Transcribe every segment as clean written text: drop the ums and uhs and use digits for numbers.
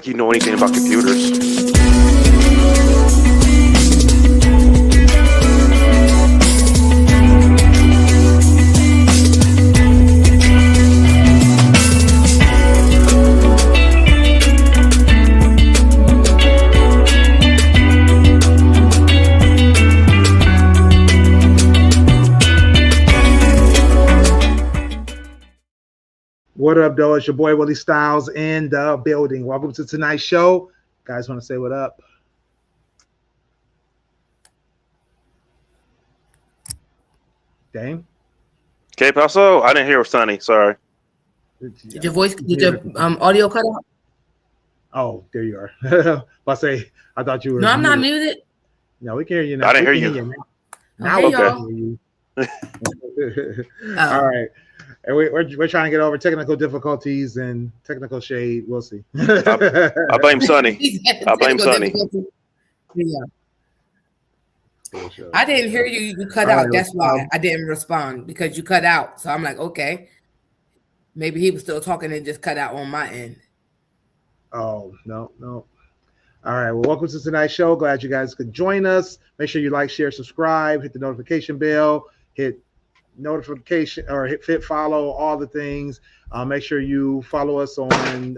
you know anything about computers. What up, though? It's your boy Willie Styles in the building. Welcome to tonight's show. Guys, want to say what up? Dame? Okay, Paso? I didn't hear Sonny. Sorry. Did your audio cut out? Oh, there you are. I say, I thought you were. No, I'm not muted. No, we can hear you now. I didn't We hear can you. Now Hey, we y'all. can hear you. All right. And we're trying to get over technical difficulties and technical shade. We'll see. I blame Sonny. I blame Sonny. Yeah. I didn't hear you. You cut out. That's why I didn't respond, because you cut out. So I'm like, okay, maybe he was still talking and just cut out on my end. Oh, no. All right. Well, welcome to tonight's show. Glad you guys could join us. Make sure you like, share, subscribe, hit the notification bell, hit notification or hit follow, all the things. Make sure you follow us on.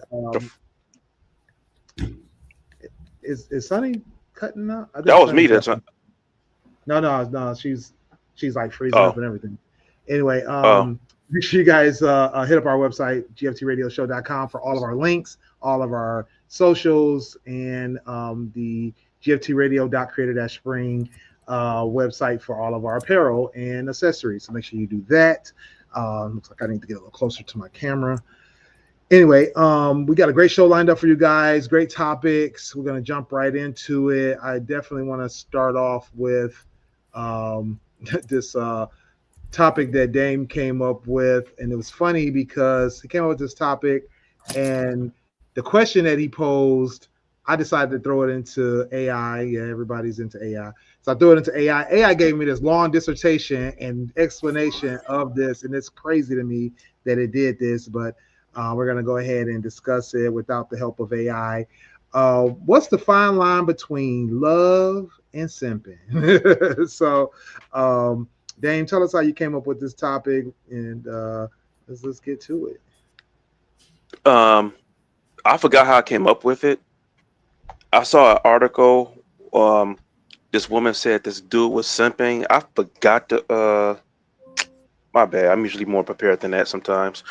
Is Sunny cutting out? That was me. That's not. No. She's like freezing up and everything. Anyway, make sure you guys hit up our website, gftradioshow.com, for all of our links, all of our socials, and the gftradio.creator-spring website for all of our apparel and accessories. So make sure you do that. Looks like I need to get a little closer to my camera. Anyway, we got a great show lined up for you guys. Great topics. We're going to jump right into it. I definitely want to start off with this topic that Dame came up with. And it was funny because he came up with this topic, and the question that he posed, I decided to throw it into AI. Yeah, everybody's into AI. So I threw it into AI. AI gave me this long dissertation and explanation of this, and it's crazy to me that it did this, but we're going to go ahead and discuss it without the help of AI. What's the fine line between love and simping? So, Dame, tell us how you came up with this topic, and let's get to it. I forgot how I came up with it. I saw an article. This woman said this dude was simping. I forgot to. My bad. I'm usually more prepared than that sometimes.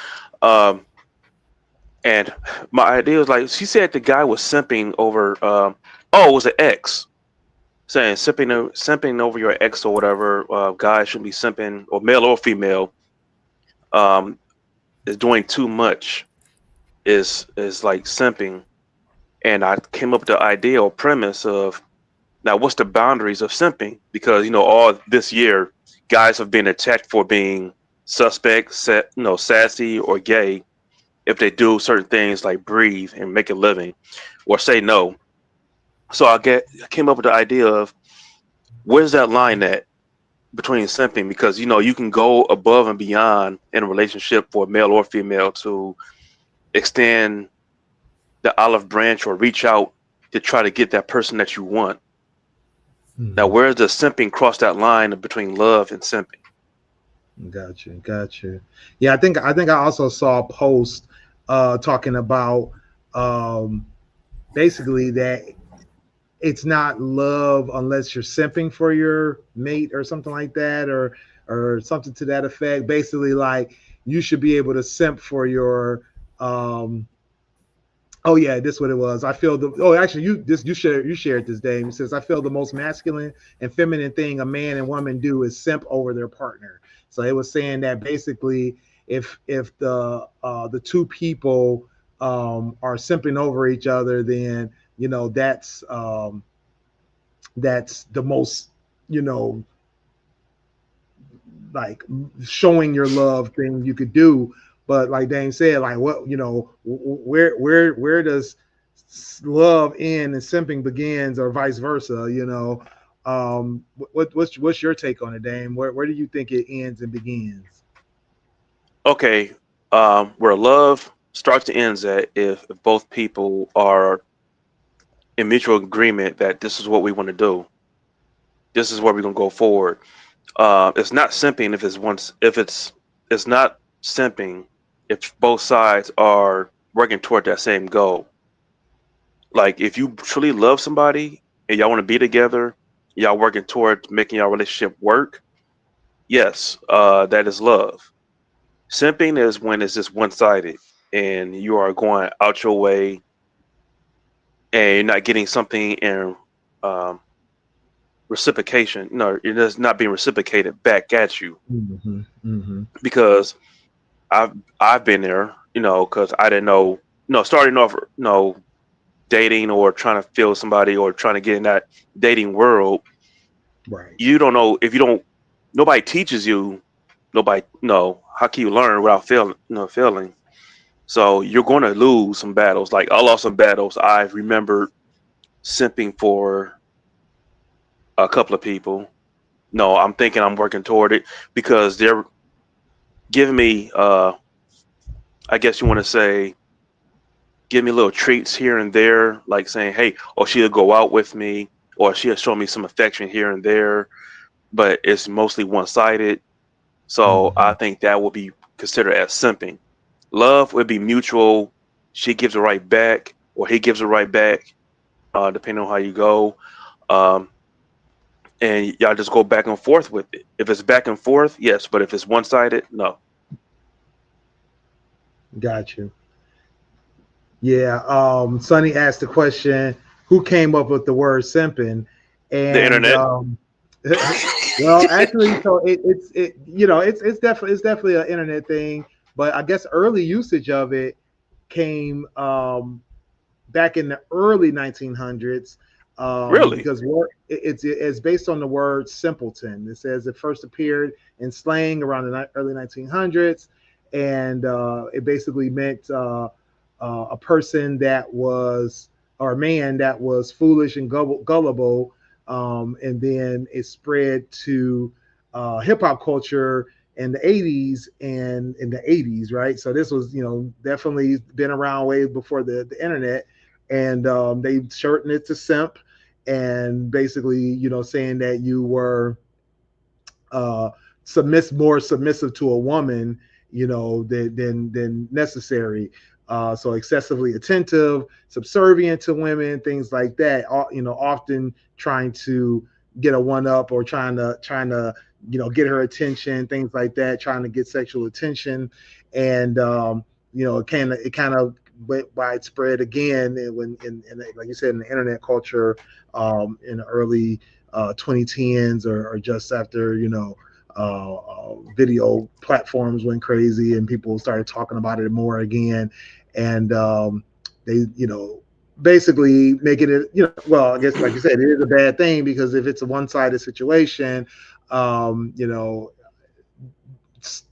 And my idea was like, she said the guy was simping over. It was an ex. Saying simping over your ex or whatever. Guys shouldn't be simping, or male or female. Is doing too much. Is like simping. And I came up with the idea or premise of, now what's the boundaries of simping? Because, all this year, guys have been attacked for being suspect, sassy or gay if they do certain things like breathe and make a living or say no. So I came up with the idea of, where's that line at between simping? Because, you can go above and beyond in a relationship for male or female to extend the olive branch or reach out to try to get that person that you want. Now, where does simping cross that line between love and simping? Gotcha. Yeah, I think I also saw a post talking about basically that it's not love unless you're simping for your mate or something like that, or something to that effect. Basically, like, you should be able to simp for your oh yeah, this is what it was. I feel you shared this, Dame. It says, I feel the most masculine and feminine thing a man and woman do is simp over their partner. So it was saying that basically if the two people are simping over each other, then that's the most like showing your love thing you could do. But like Dane said, like, what, where does love end and simping begins, or vice versa? What's your take on it, Dame? Where do you think it ends and begins? Okay, where love starts and ends at if both people are in mutual agreement that this is what we want to do. This is where we're gonna go forward. It's not simping if it's not simping if both sides are working toward that same goal. Like if you truly love somebody and y'all want to be together, y'all working toward making your relationship work. Yes, that is love. Simping is when it's just one sided and you are going out your way and you're not getting something in um, reciprocation. No, it is not being reciprocated back at you Mm-hmm. Mm-hmm. because I've been there, because I didn't know, starting off, dating or trying to feel somebody or trying to get in that dating world. Right. You don't know if you don't. Nobody teaches you. Nobody, no. How can you learn without failing? So you're going to lose some battles. Like I lost some battles. I remembered simping for a couple of people. No, I'm thinking I'm working toward it because they're giving me, I guess you want to say, give me little treats here and there, like saying, hey, or she'll go out with me, or she'll show me some affection here and there, but it's mostly one sided. So Mm-hmm. I think that will be considered as simping. Love would be mutual. She gives it right back, or he gives it right back, depending on how you go. Um, and y'all just go back and forth with it. If it's back and forth, yes, but if it's one sided, no. Got you. Yeah. Sonny asked the question, who came up with the word simping? The And internet. well, actually, so it's definitely an internet thing, but I guess early usage of it came back in the early 1900s, Really? because it's based on the word simpleton. It says it first appeared in slang around the early 1900s, and it basically meant a person that was, or a man that was foolish and gullible, and then it spread to hip hop culture in the 80s and in the 80s, right? So this was, definitely been around way before the internet, and they shortened it to simp, and basically, saying that you were uh, more submissive to a woman, than necessary. So excessively attentive, subservient to women, things like that. Often trying to get a one up, or trying to get her attention, things like that, trying to get sexual attention, and it kind of went widespread again when like you said, in the internet culture, in the early 2010s, or just after, video platforms went crazy and people started talking about it more again, and they, basically making it, well, I guess, like you said, it is a bad thing, because if it's a one-sided situation, um, you know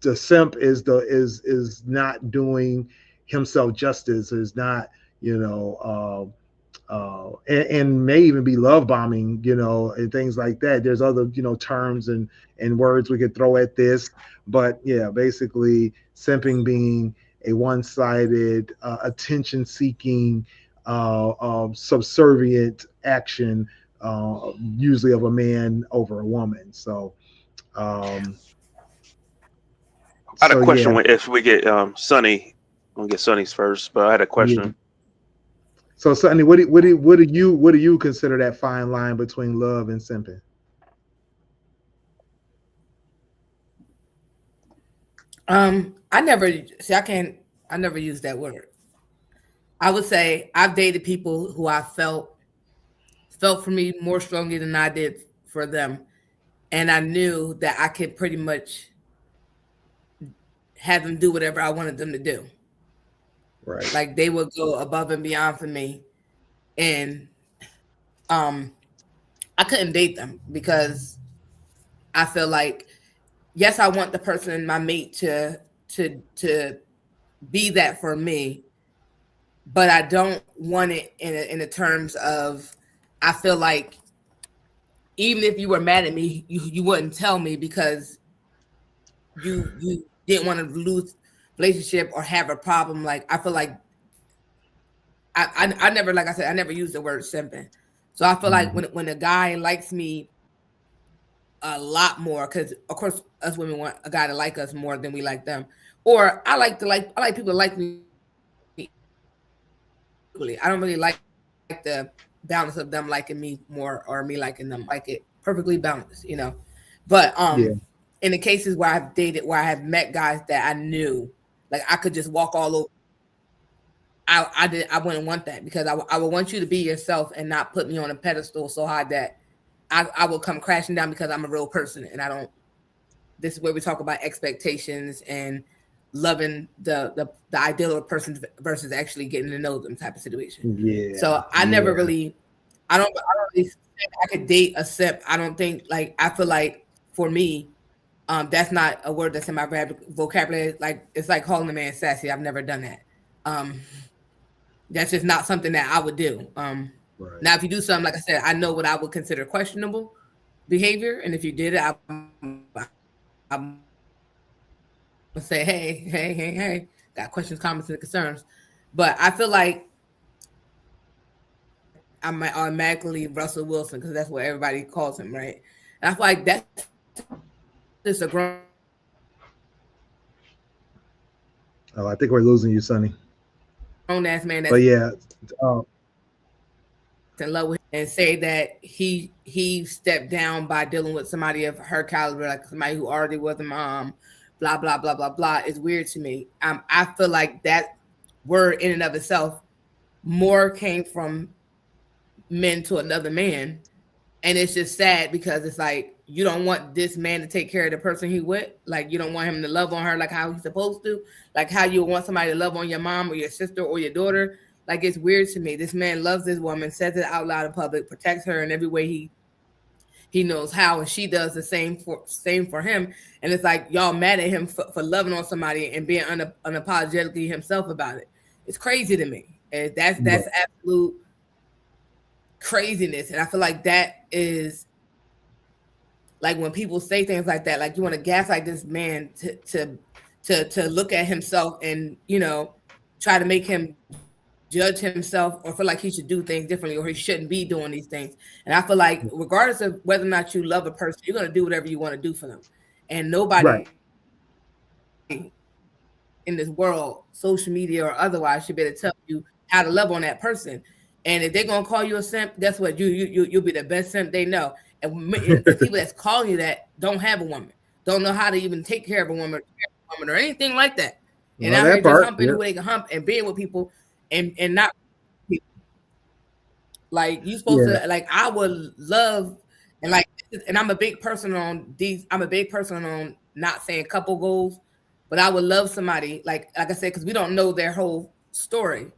the simp is not doing himself justice, is not, you know and may even be love bombing, and things like that. There's other, terms and words we could throw at this, but yeah, basically, simping being a one-sided, attention-seeking, subservient action, usually of a man over a woman. So, um, I had a yeah, question if we get Sunny. I'm gonna get Sunny's first, but I had a yeah. question. So, Sonny, what do you consider that fine line between love and simping? I never see. I never use that word. I would say I've dated people who I felt for me more strongly than I did for them, and I knew that I could pretty much have them do whatever I wanted them to do. Right. Like they would go above and beyond for me, and um, I couldn't date them because I feel like, yes, I want the person, my mate, to be that for me, but I don't want it in the terms of, I feel like even if you were mad at me, you wouldn't tell me because you didn't want to relationship or have a problem, like I feel like I never, like I said, I never used the word simping. So I feel like Mhm. when a guy likes me a lot more, because of course us women want a guy to like us more than we like them, or I like people to like me equally. I don't really like the balance of them liking me more or me liking them. I like it perfectly balanced, But in the cases where Yeah. I've dated, where I have met guys that I knew, like I could just walk all over. I wouldn't want that, because I would want you to be yourself and not put me on a pedestal so high that I will come crashing down because I'm a real person and I don't. This is where we talk about expectations and loving the ideal of a person versus actually getting to know them type of situation. Yeah. So I never Yeah. really, I don't really think I could date a simp. I don't think, like, I feel like for me, that's not a word that's in my vocabulary. Like, it's like calling a man sassy. I've never done that. Um, that's just not something that I would do. Right. Now, if you do something, like I said, I know what I would consider questionable behavior, and if you did it, I'm gonna say, hey, hey, hey, hey, got questions, comments, and concerns. But I feel like I might automatically leave Russell Wilson because that's what everybody calls him, right? And I feel like that's just a grown ass man that's actually getting to know himself. And loving Oh, I think we're himself losing you, and Sonny. saying that But yeah, uh, he stepped down by dealing with somebody of her caliber, like somebody who already was a mom, blah blah blah blah blah, is weird to me. I feel like that word in and of itself more came from men to another man, and it's just sad because it's like you don't want this man to take care of the person he with, like you don't want him to love on her like how he's supposed to, like how you want somebody to love on your mom or your sister or your daughter. Like, it's weird to me. This man loves this woman, says it out loud in public, protects her in every way he knows how, and she does the same for him. And it's like y'all mad at him for loving on somebody and being unapologetically himself about it. It's crazy to me. And that's right. absolute craziness. And I feel like that is, like, when people say things like that, like you want to gaslight this man to look at himself and try to make him judge himself or feel like he should do things differently or he shouldn't be doing these things. And I feel like regardless of whether or not you love a person, you're gonna do whatever you want to do for them. And nobody Right. in this world, social media or otherwise, should be able to tell you how to love on that person. And if they're gonna call you a simp, guess what? You'll be the best simp they know. And people that's calling you that don't have a woman, don't know how to even take care of a woman, or anything like that. And out here just humping who they can hump Well, and that being with part. people Yeah. and not people. Like, you supposed to, like, Yeah. I would love, and like, and I'm a big person on these. I'm a big person on not saying couple goals, but I would love somebody like I said, because we don't know their whole story.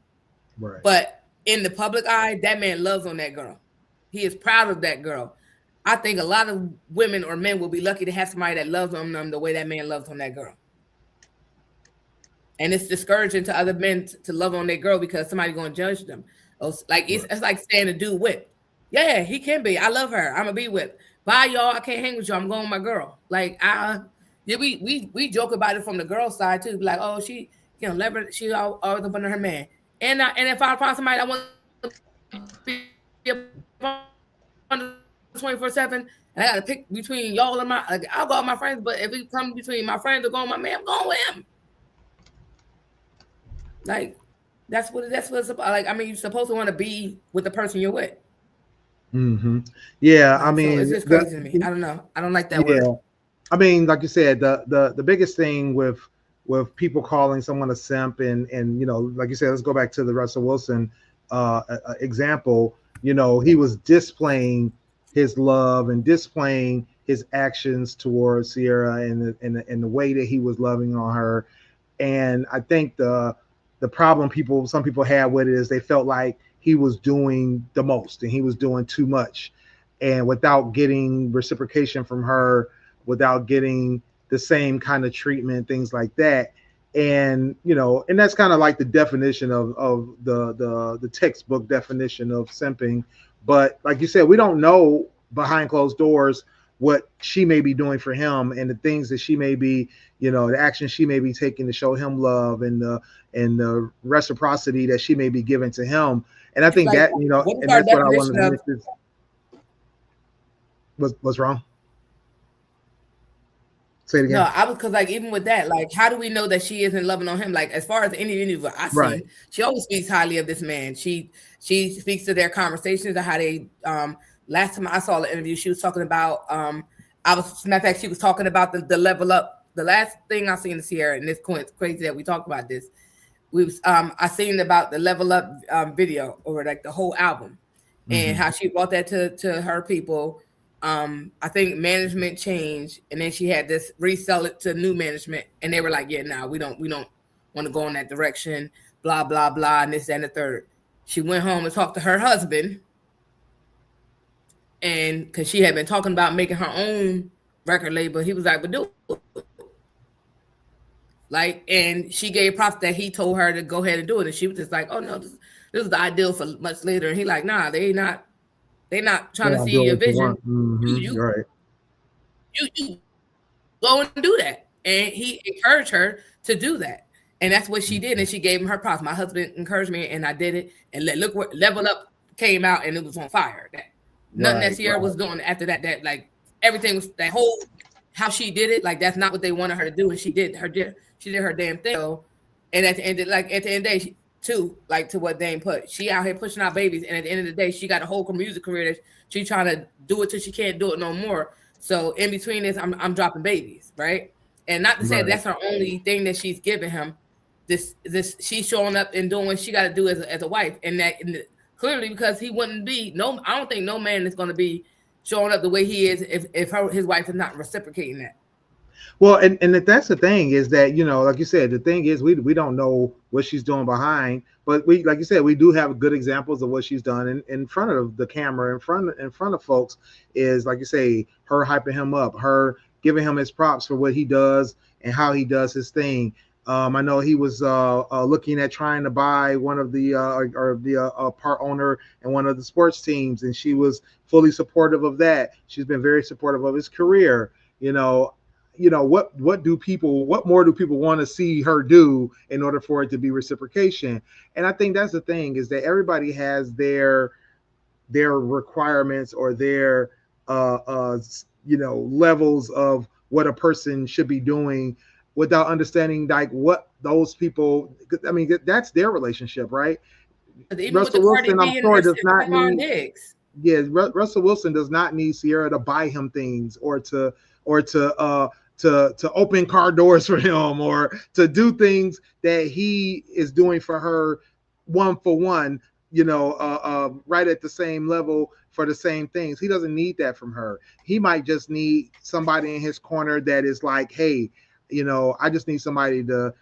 Right. But in the public eye, that man loves on that girl. He is proud of that girl. I think a lot of women or men will be lucky to have somebody that loves on them the way that man loves on that girl. And it's discouraging to other men to love on their girl because somebody gonna judge them. Like, Right. it's like saying a dude whip. Yeah, he can be. I love her. I'm gonna be whipped. Bye, y'all. I can't hang with you. I'm going with my girl. Like, yeah, we joke about it from the girl side too. Be like, oh, lever. She always up under her man. And if I find somebody that want to be up under 24/7, and I got to pick between y'all and my, like, I'll go with my friends. But if it comes between my friends or going with my man, I'm going with him. Like, that's what it's about. Like, I mean, you're supposed to want to be with the person you're with. Hmm. Yeah. I Like, so it's mean, just crazy to me. I don't know. I don't like that word. yeah. I mean, like you said, the biggest thing with people calling someone a simp, and like you said, let's go back to the Russell Wilson example. He was displaying his love and displaying his actions towards Sierra, and the way that he was loving on her. And I think the problem some people had with it is they felt like he was doing the most and he was doing too much, and without getting reciprocation from her, without getting the same kind of treatment, things like that. And that's kind of like the definition of the textbook definition of simping. But like you said, we don't know behind closed doors what she may be doing for him and the things that she may be, the action she may be taking to show him love and the reciprocity that she may be giving to him. And I think Like, that, what is and our that's what I wanted definition to of mention. What's wrong? Say it no? again. I was because like even with that, like how do we know that she isn't loving on him? Like as far as any interview I Right. seen, she always speaks highly of this man. She speaks to their conversations and how they last time I saw the interview, she was talking about I was matter of fact, she was talking about the level up. The last thing I seen this year, and it's crazy that we talked about this. We was I seen about the level up video or like the whole album and Mm-hmm. how she brought that to her people. I think management changed, and then she had this resell it to new management, and they were like, "Yeah, nah, we don't want to go in that direction." Blah blah blah, and this that, and the third. She went home and talked to her husband, and because she had been talking about making her own record label, he was like, "But do it." Like, and she gave props that he told her to go ahead and do it, and she was just like, "Oh no, this is the ideal for much later." And he like, "Nah, they not trying Yeah, to I'm see doing your what you vision. want. Mm-hmm. You Right. you go and do that." And he encouraged her to do that. And that's what she did. Mm-hmm. And she gave him her props. My husband encouraged me and I did it. And look what Level Up came out and it was on fire. That nothing that Right. Sierra Right. was doing after that, that like everything was that whole how she did it, like that's not what they wanted her to do. And she did her damn thing. So, and at the end of, like at the end of the day, too, like to what Dame put, she out here pushing out babies, and at the end of the day, she got a whole music career that she trying to do it till she can't do it no more. So in between this, I'm dropping babies, right? And not to say Right. that's her only thing that she's giving him. This she's showing up and doing what she got to do as a wife, and clearly because he wouldn't be no. I don't think no man is going to be showing up the way he is if his wife is not reciprocating that. Well, and that's the thing is that, like you said, the thing is we don't know what she's doing behind, but we, like you said, we do have good examples of what she's done in front of the camera, in front of folks. Is like you say, her hyping him up, her giving him his props for what he does and how he does his thing. I know he was looking at trying to buy one of the or the part owner in one of the sports teams, and she was fully supportive of that. She's been very supportive of his career. You know, what more do people want to see her do in order for it to be reciprocation? And I think that's the thing, is that everybody has their requirements or their levels of what a person should be doing, without understanding like what those people, I mean, that's their relationship, right? But even with the Russell Cardi Wilson, I'm B and sure, her does not Stephon need, Diggs, yeah, Russell Wilson does not need Sierra to buy him things, or to open car doors for him, or to do things that he is doing for her, one for one, right at the same level for the same things. He doesn't need that from her. He might just need somebody in his corner that is like, hey, I just need somebody to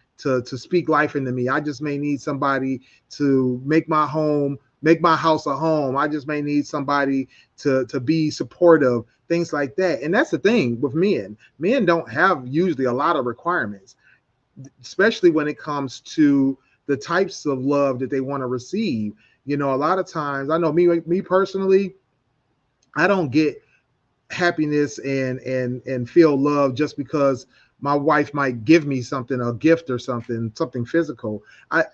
speak life into me. I just may need somebody to make my house a home. I just may need somebody to be supportive, things like that. And that's the thing with men. Men don't have usually a lot of requirements, especially when it comes to the types of love that they want to receive. A lot of times, I know me personally, I don't get happiness and feel love just because my wife might give me something, a gift or something physical.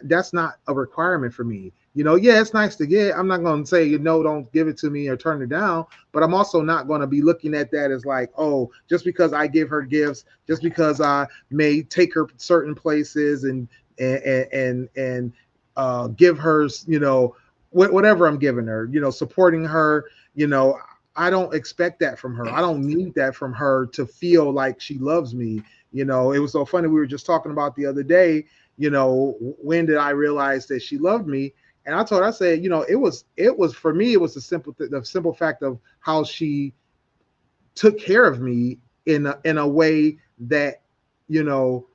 That's not a requirement for me. Yeah, it's nice to get. I'm not going to say, don't give it to me or turn it down, but I'm also not going to be looking at that as like, oh, just because I give her gifts, just because I may take her certain places and give her, whatever I'm giving her, supporting her, I don't expect that from her. I don't need that from her to feel like she loves me. It was so funny. We were just talking about the other day, when did I realize that she loved me? And I said, it was for me, it was the simple fact of how she took care of me in a way that, you know,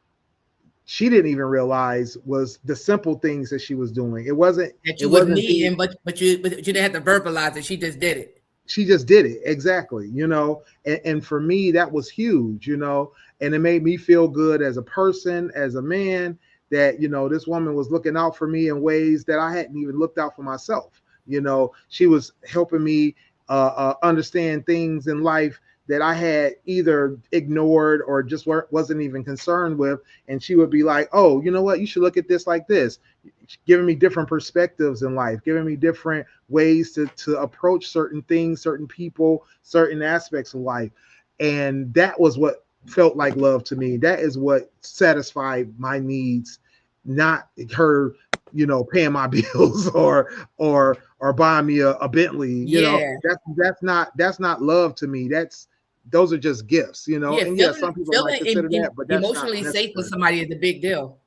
she didn't even realize was the simple things that she was doing. It wasn't, that it you was wasn't the, needing, but you didn't have to verbalize it. She just did it. she just did it exactly, and for me that was huge, and it made me feel good as a person, as a man, that this woman was looking out for me in ways that I hadn't even looked out for myself. She was helping me understand things in life that I had either ignored or just wasn't even concerned with. And she would be like, oh, you know what? You should look at this like this, giving me different perspectives in life, giving me different ways to approach certain things, certain people, certain aspects of life. And that was what felt like love to me. That is what satisfied my needs, not her, paying my bills or buying me a Bentley. Yeah. That's not love to me. Those are just gifts. Yeah, And yeah, some people might consider that, but that's not emotionally safe with necessary. somebody is a big deal.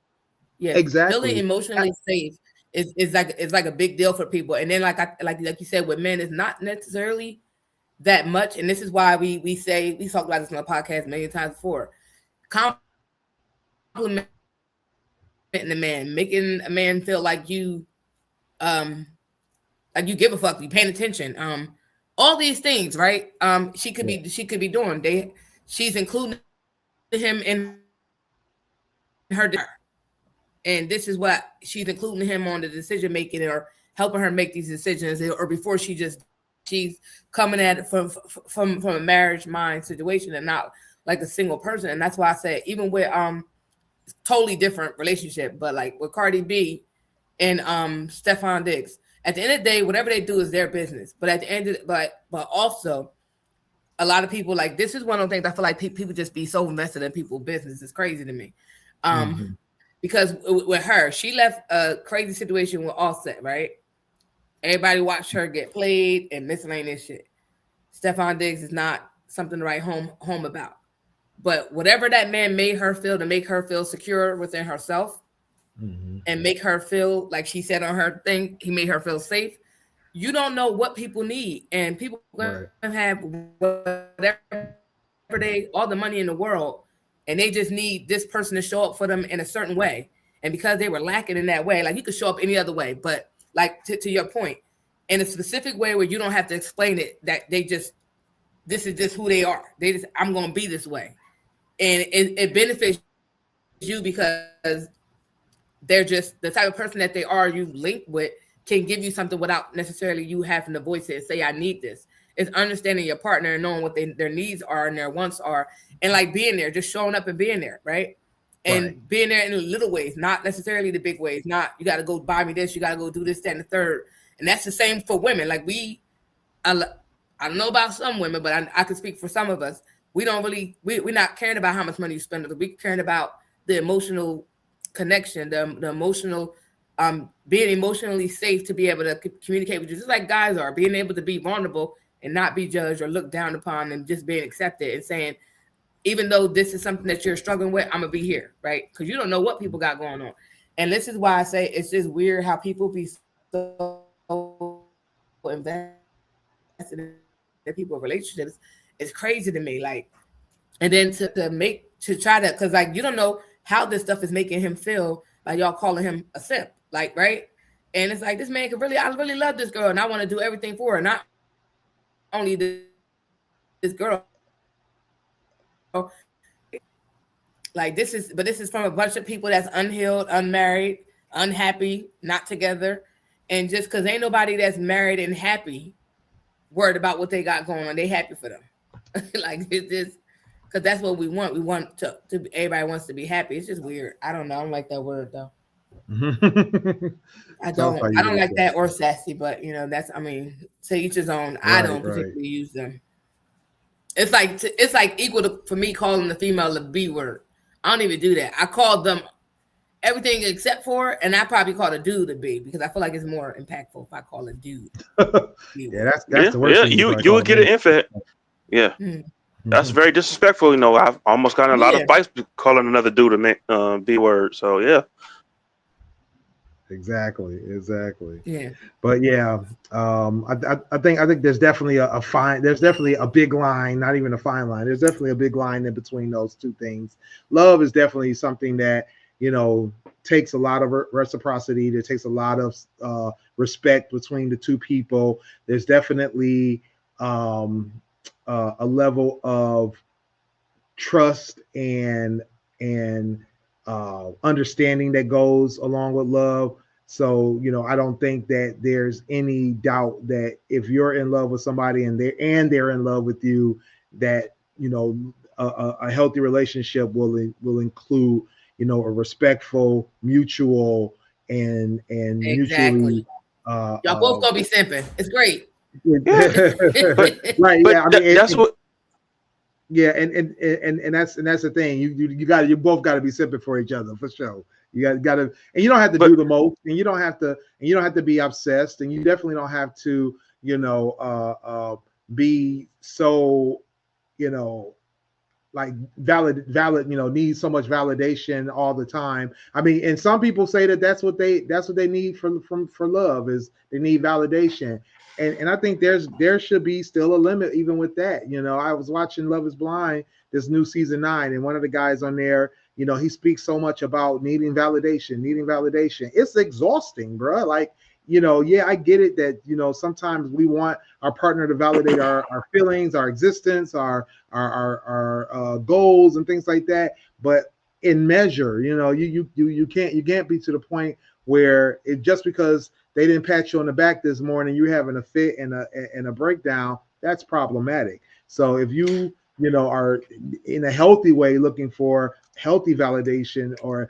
Yeah, feeling Exactly. emotionally safe is like a big deal for people. And then like you said, with men, it's not necessarily that much. And this is why we say, we talked about this on the podcast many times before. Complimenting a man, making a man feel like you give a fuck, you paying attention. All these things, right? She could be doing. She's including him in her, and this is what she's including him on the decision making or helping her make these decisions, or before she's coming at it from a marriage mind situation and not like a single person. And that's why I said, even with totally different relationship, but like with Cardi B and Stefan Diggs, at the end of the day, whatever they do is their business. But at the end of but also a lot of people, like, this is one of the things I feel like people just be so invested in people's business. It's crazy to me. Because with her, she left a crazy situation with Offset, right? Everybody watched her get played and miscellaneous shit. Stefan Diggs is not something to write home about. But whatever that man made her feel to make her feel secure within herself and make her feel like she said on her thing, he made her feel safe. You don't know what people need, and people are gonna have whatever all the money in the world, and they just need this person to show up for them in a certain way. And because they were lacking in that way, like, you could show up any other way, but like to your point, in a specific way where you don't have to explain it, that this is just who they are. I'm gonna be this way, and it benefits you because they're just the type of person that they are. You link with can give you something without necessarily you having to voice it and say, I need this. It's understanding your partner and knowing what their needs are and their wants are, and like being there, just showing up and being there, right? And being there in the little ways, not necessarily the big ways. Not, you got to go buy me this, you got to go do this, that, and the third. And that's the same for women. Like, I don't know about some women, but I can speak for some of us. We don't really, we're not caring about how much money you spend. We're caring about the emotional connection, the emotional, being emotionally safe to be able to communicate with you, just like guys are, being able to be vulnerable and not be judged or looked down upon, and just being accepted and saying, even though this is something that you're struggling with, I'm gonna be here, right? Because you don't know what people got going on. And this is why I say it's just weird how people be so invested in people's relationships. It's crazy to me. Like, and then to try to, because like, you don't know how this stuff is making him feel, like y'all calling him a simp, like, right? And it's like, this man I really love this girl and I want to do everything for her. Not only this girl, like, this is from a bunch of people that's unhealed, unmarried, unhappy, not together. And just because ain't nobody that's married and happy worried about what they got going on, they happy for them. Like, it's just because that's what we want. We want to everybody wants to be happy. It's just weird. I don't know. I don't like that word though. I don't like that or sassy, but that's, I mean, to each his own. I don't particularly use them. It's like equal to, for me, calling the female the B word. I don't even do that. I call them everything except for, and I probably call a dude a B, because I feel like it's more impactful if I call a dude. Yeah, that's the worst thing. You would get an infant. Yeah. That's very disrespectful. I've almost gotten a lot of fights calling another dude a B word. So yeah. Exactly. Yeah. But yeah, I think there's definitely there's definitely a big line, not even a fine line. There's definitely a big line in between those two things. Love is definitely something that, takes a lot of reciprocity. There takes a lot of respect between the two people. There's definitely a level of trust and understanding that goes along with love. So, I don't think that there's any doubt that if you're in love with somebody and they're in love with you, that a healthy relationship will include a respectful, mutual, and mutually Exactly. Y'all both gonna be simping. It's great. Yeah, but right. Yeah, I mean, that's what. yeah, and that's the thing. You both got to be simple for each other for sure. You got to, and you don't have to But do the most, and you don't have to be obsessed, and you definitely don't have to, be so, you know, like valid need so much validation all the time. I mean, and some people say that that's what they need for love, is they need validation. And I think there should be still a limit even with that. I was watching Love Is Blind, this new season 9, and one of the guys on there, he speaks so much about needing validation. It's exhausting, bro. Like, yeah, I get it that sometimes we want our partner to validate our feelings, our existence, our goals and things like that. But in measure, you can't be to the point where it just because they didn't pat you on the back this morning, you're having a fit and a breakdown. That's problematic. So if are in a healthy way looking for healthy validation or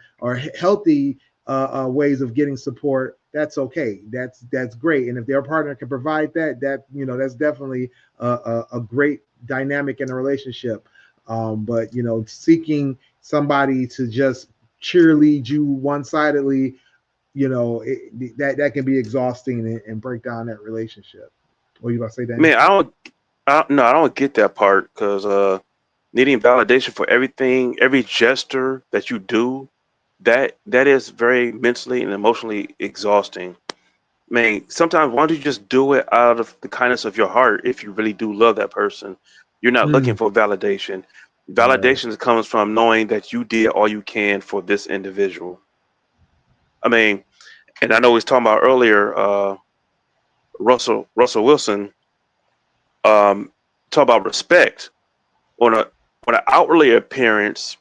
healthy ways of getting support, that's okay. That's great. And if their partner can provide that's definitely a great dynamic in a relationship. But seeking somebody to just cheerlead you one-sidedly, that can be exhausting and break down that relationship. What are you gonna say, Dan? Man, no, I don't get that part because needing validation for everything, every gesture that you do, that is very mentally and emotionally exhausting. Man, sometimes why don't you just do it out of the kindness of your heart if you really do love that person? You're not looking Mm, for validation. right. Validation comes from knowing that you did all you can for this individual. I mean, and I know we was talking about earlier, Russell Wilson, talk about respect. On a on an outwardly appearance,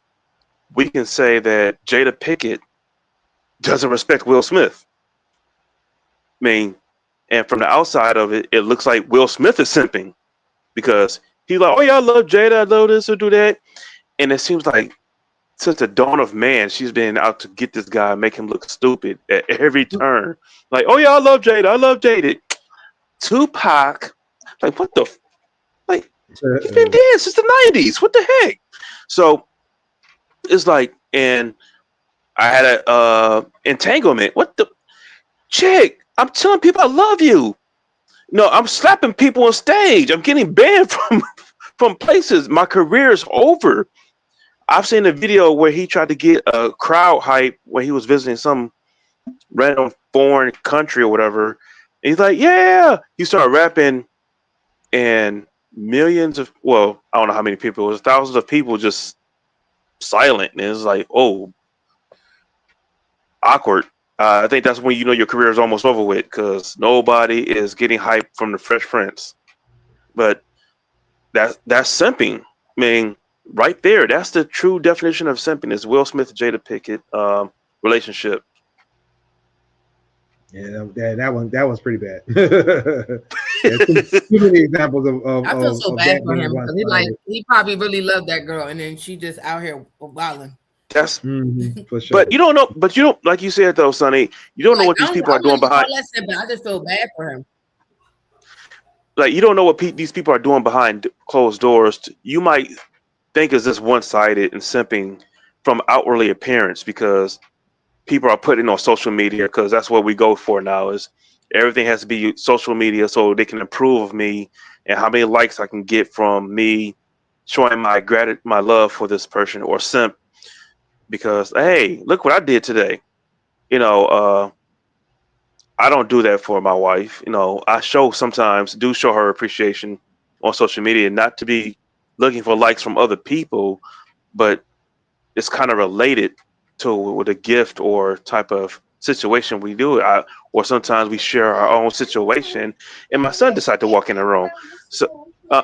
we can say that Jada Pickett doesn't respect Will Smith. I mean, and from the outside of it, it looks like Will Smith is simping because he's like, "Oh yeah, I love Jada, I love this or do that," and it seems like since the dawn of man, she's been out to get this guy, make him look stupid at every turn. Like, "Oh yeah, I love Jada, I love Jada." Tupac, like, what the like? He's been dead since the '90s. What the heck? So it's like, and I had a entanglement. What the chick? I'm telling people I love you. No, I'm slapping people on stage. I'm getting banned from places. My career is over. I've seen a video where he tried to get a crowd hype when he was visiting some random foreign country or whatever. And he's like, "Yeah." He started rapping, and millions of, well, I don't know how many people. It was thousands of people just silent. And it's like, oh, awkward. I think that's when you know your career is almost over with because nobody is getting hype from the Fresh Prince. But that's simping. I mean, right there, that's the true definition of simping. Is Will Smith Jada Pickett relationship. Yeah, that one's pretty bad. Yeah, too many examples of, of, I feel of, so of bad that for being him one because sided. he probably really loved that girl, and then she just out here wilding. That's For but sure. you don't know. But you don't, like you said though, Sonny. You don't know Like what these people I are doing wouldn't call behind. that simple. I just feel bad for him. Like you don't know what these people are doing behind closed doors. You might think is this one sided and simping from outwardly appearance because people are putting on social media because that's what we go for now is everything has to be social media so they can approve of me and how many likes I can get from me showing my love for this person or simp because hey, look what I did today. You know, I don't do that for my wife. You know, I sometimes do show her appreciation on social media, not to be looking for likes from other people, but it's kind of related to with a gift or type of situation we do. Or sometimes we share our own situation, and my son decided to walk in the room. So, huh.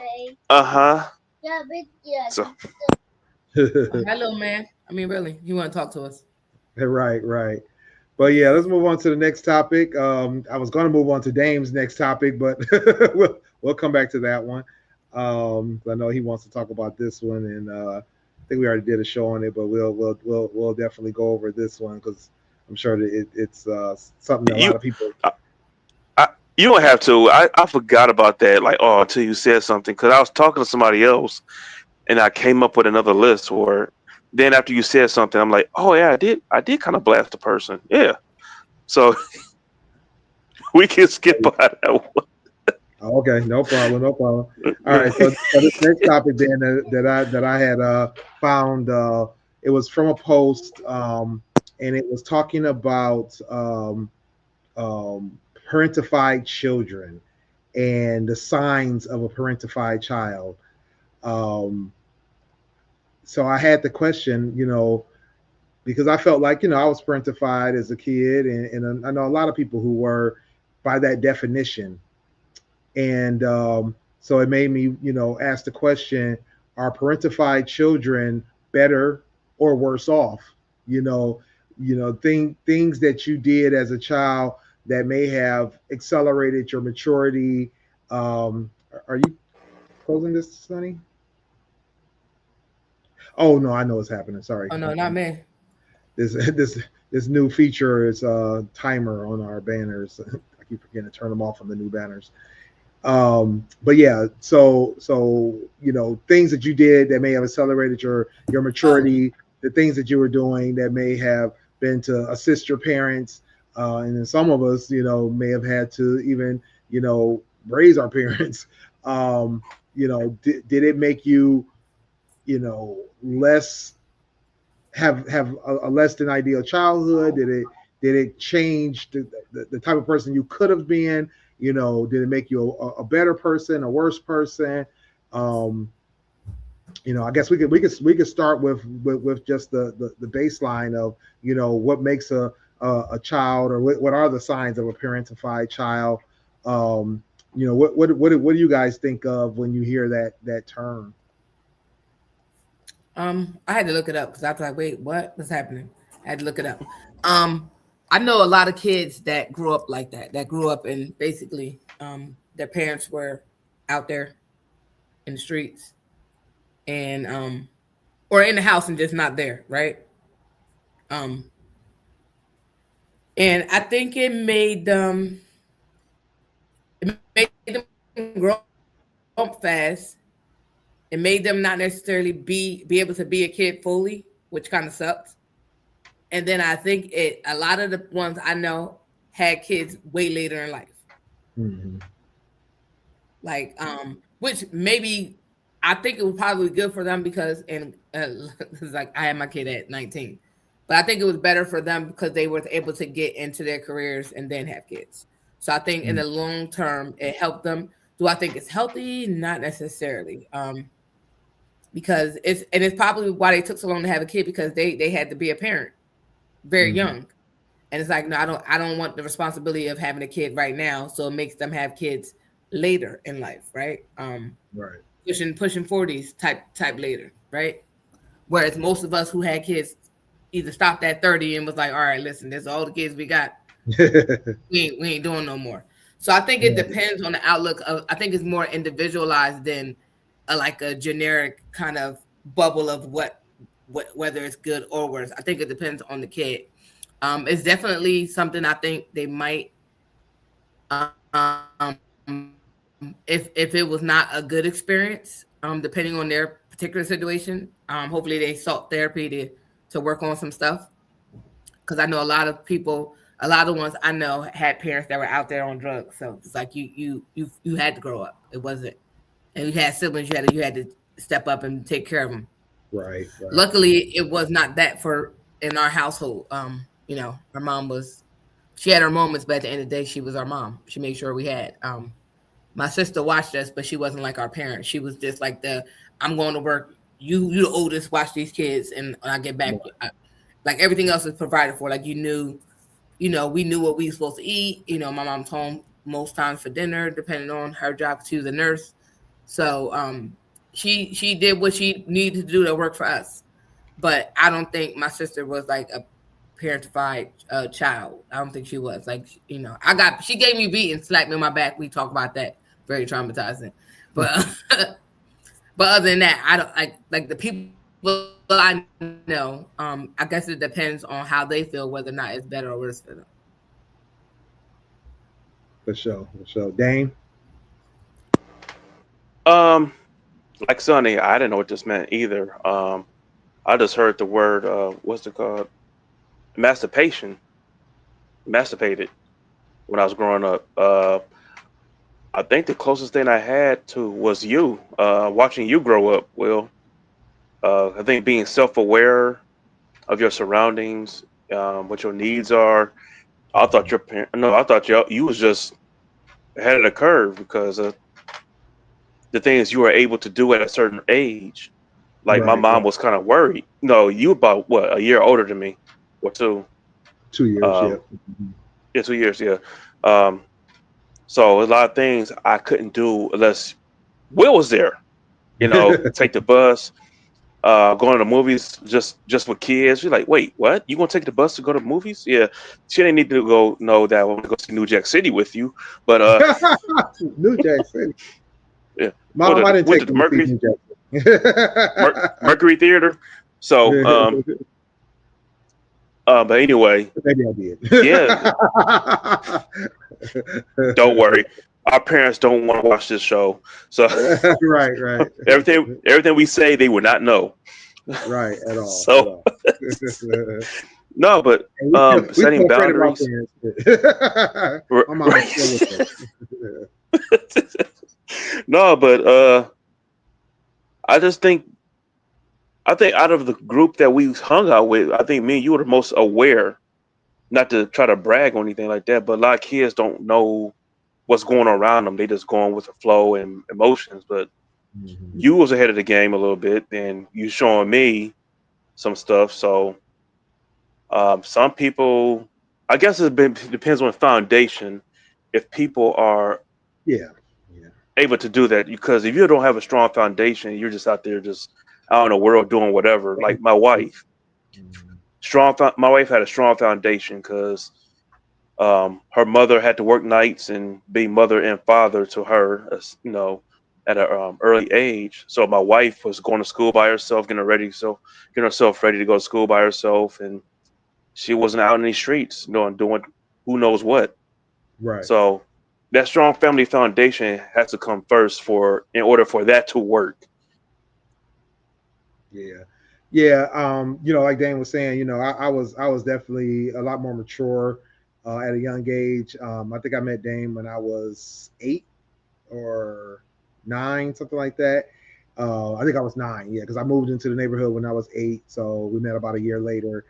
So, Hello, man. I mean, really, you want to talk to us? Right, right. But yeah, let's move on to the next topic. I was going to move on to Dame's next topic, but we'll come back to that one. I know he wants to talk about this one, and I think we already did a show on it, but we'll definitely go over this one because I'm sure that it's something that a lot You, of people. I, I, you don't have to. I forgot about that. Like, oh, until you said something, because I was talking to somebody else, and I came up with another list. Or then after you said something, I'm like, oh yeah, I did kind of blast the person. Yeah. So we can skip by that one. Okay, no problem, no problem. All right, so this next topic then that I had found it was from a post, and it was talking about parentified children and the signs of a parentified child. Um, so I had the question, because I felt like I was parentified as a kid, and I know a lot of people who were by that definition. And so it made me, ask the question: are parentified children better or worse off? You know, things that you did as a child that may have accelerated your maturity. Are you closing this, Sonny? Oh no, I know what's happening. Sorry. Oh no, not me. This this new feature is a timer on our banners. I keep forgetting to turn them off on the new banners. But yeah, so things that you did that may have accelerated your Oh, maturity, the things that you were doing that may have been to assist your parents, and then some of us, may have had to even raise our parents. Did it make you less have a less than ideal childhood? Did it change the type of person you could have been? Did it make you a better person, a worse person? Um, I guess we could start with just the baseline of what makes a child, or what are the signs of a parentified child. What do you guys think of when you hear that term? I had to look it up because I was like, wait, what's happening? I had to look it up. Um, I know a lot of kids that grew up like that, that grew up and basically their parents were out there in the streets and or in the house and just not there, right? Um, and I think it made them grow up fast. It made them not necessarily be able to be a kid fully, which kind of sucks. And then I think a lot of the ones I know had kids way later in life. Mm-hmm. Like which maybe I think it was probably good for them because and it's like I had my kid at 19. But I think it was better for them because they were able to get into their careers and then have kids. So I think in the long term it helped them. Do I think it's healthy? Not necessarily. Because it's probably why they took so long to have a kid because they had to be a parent very Mm-hmm. young. And it's like, no, I don't want the responsibility of having a kid right now. So it makes them have kids later in life, right? Right. Pushing 40s type later, right? Whereas most of us who had kids either stopped at 30 and was like, all right, listen, this is all the kids we got. We ain't doing no more. So I think it Yeah. depends on the outlook of. I think it's more individualized than like a generic kind of bubble of what whether it's good or worse. I think it depends on the kid. It's definitely something I think they might if it was not a good experience, depending on their particular situation. Hopefully they sought therapy to work on some stuff because I know a lot of people, a lot of ones I know had parents that were out there on drugs. So it's like you had to grow up. It wasn't, and you had siblings. You had to step up and take care of them. Right. Right. Luckily, it was not that for in our household. Our mom was. She had her moments, but at the end of the day, she was our mom. She made sure we had. My sister watched us, but she wasn't like our parents. She was just like I'm going to work. You the oldest, watch these kids, and when I get back, like everything else is provided for. Like we knew what we were supposed to eat. My mom's home most times for dinner, depending on her job. She was a nurse, so she did what she needed to do to work for us. But I don't think my sister was like a parentified child. I don't think she was like she gave me beat and slapped me on my back. We talk about that, very traumatizing. But But other than that, I don't like the people I know. I guess it depends on how they feel whether or not it's better or worse for them. For sure. Dane. Um, like Sonny, I didn't know what this meant either. I just heard the word, what's it called? Masturbation. Masturbated when I was growing up. I think the closest thing I had to was you, watching you grow up, Will. I think being self-aware of your surroundings, what your needs are. I thought your parent, no, I thought you was just ahead of the curve because of the things you were able to do at a certain age. Like my Right. mom was kind of worried. No, you about what, a year older than me, or two? 2 years. Um, Yep. Mhm. yeah, 2 years. Yeah. Um, so a lot of things I couldn't do unless Will was there. Take the bus, going to the movies just with kids. You're like, wait, what? You gonna take the bus to go to the movies? Yeah, she didn't need to go know that I want to go see New Jack City with you, but New Jack City. yeah, what Mom, I didn't take the them to see Mercury New Jack Mercury Theater. So, City. but anyway, Maybe I did. yeah, don't worry. Our parents don't want to watch this show, so Right, right, everything we say, they would not know. right. At all, at So all. And no, but we setting still credit my boundaries, parents. My mom is still with right? us. No, but I just think I think out of the group that we hung out with, I think me and you were the most aware. Not to try to brag or anything like that, but a lot of kids don't know what's going on around them. They just going with the flow and emotions. But Mhm. you was ahead of the game a little bit, and you showing me some stuff. So some people, I guess depends on foundation. If people are Yeah, yeah. able to do that, because if you don't have a strong foundation, you're just out there just out in the world doing whatever. Like my wife, Mhm. my wife had a strong foundation because her mother had to work nights and be mother and father to her, at an early age. So my wife was going to school by herself, getting herself ready to go to school by herself, and she wasn't out in the streets, doing who knows what. Right. So that strong family foundation has to come first in order for that to work. Yeah. Yeah. Like Dan was saying, I was definitely a lot more mature at a young age. I think I met Dane when I was 8 or 9, something like that. I think I was 9, yeah, because I moved into the neighborhood when I was 8, so we met about a year later.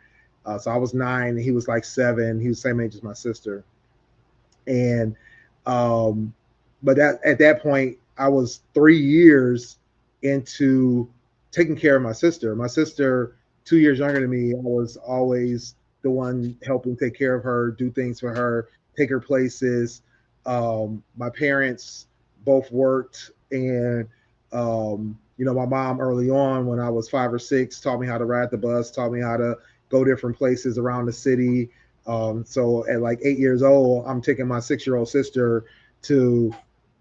So I was 9, and he was like 7. He was the same age as my sister, and but at that point, I was 3 years into taking care of my sister. My sister, 2 years younger than me, I was always the one helping take care of her, do things for her, take her places. My parents both worked, and my mom early on, when I was 5 or 6, taught me how to ride the bus, taught me how to go different places around the city. So at like 8 years old, I'm taking my 6-year-old sister to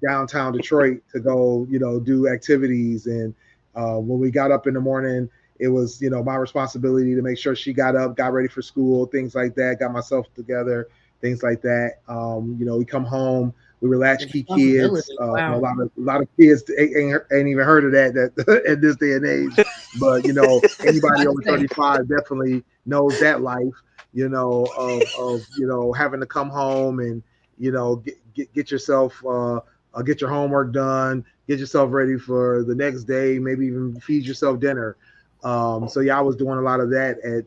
downtown Detroit to go, do activities. And when we got up in the morning, it was, my responsibility to make sure she got up, got ready for school, things like that, got myself together, things like that. We come home, we were The latchkey kids. responsibility. A Wow. lot of kids ain't even heard of that at this day and age. But anybody I over say 35 definitely knows that life. Of having to come home and get yourself get your homework done, get yourself ready for the next day, maybe even feed yourself dinner. So yeah, I was doing a lot of that at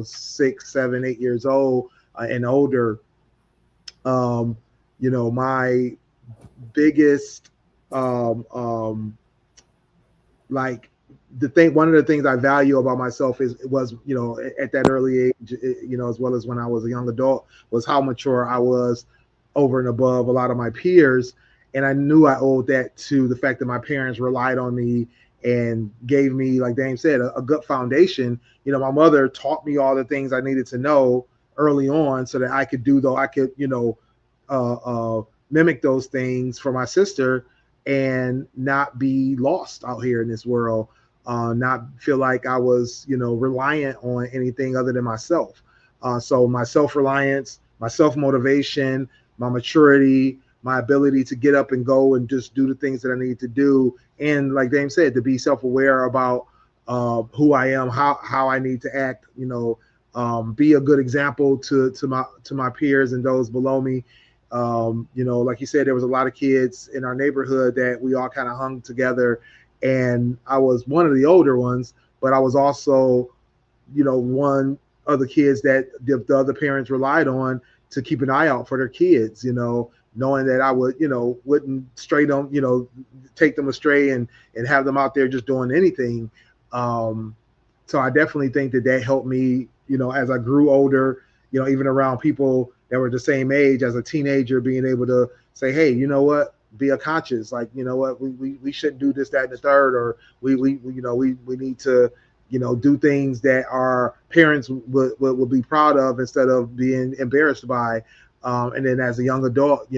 6, 7, 8 years old and older. Um, my biggest um, um, like one of the things I value about myself was at that early age, as well as when I was a young adult, was how mature I was over and above a lot of my peers. And I knew I owed that to the fact that my parents relied on me and gave me, like Dame said, a good foundation. My mother taught me all the things I needed to know early on so that I could mimic those things for my sister. and not be lost out here in this world, not feel like I was, reliant on anything other than myself. So my self-reliance, my self-motivation, my maturity, my ability to get up and go and just do the things that I need to do, and like Dame said, to be self-aware about who I am, how I need to act, be a good example to my peers and those below me. Like you said, there was a lot of kids in our neighborhood that we all kind of hung together, and I was one of the older ones, but I was also, one of the kids that the other parents relied on to keep an eye out for their kids, knowing that I would, wouldn't stray them, take them astray and have them out there just doing anything. Um, so I definitely think that helped me, as I grew older, even around people that were the same age as a teenager, being able to say, hey, you know what, be a conscious, like, you know what, we shouldn't do this, that, and the third, or we need to, do things that our parents would be proud of instead of being embarrassed by. And then as a young adult,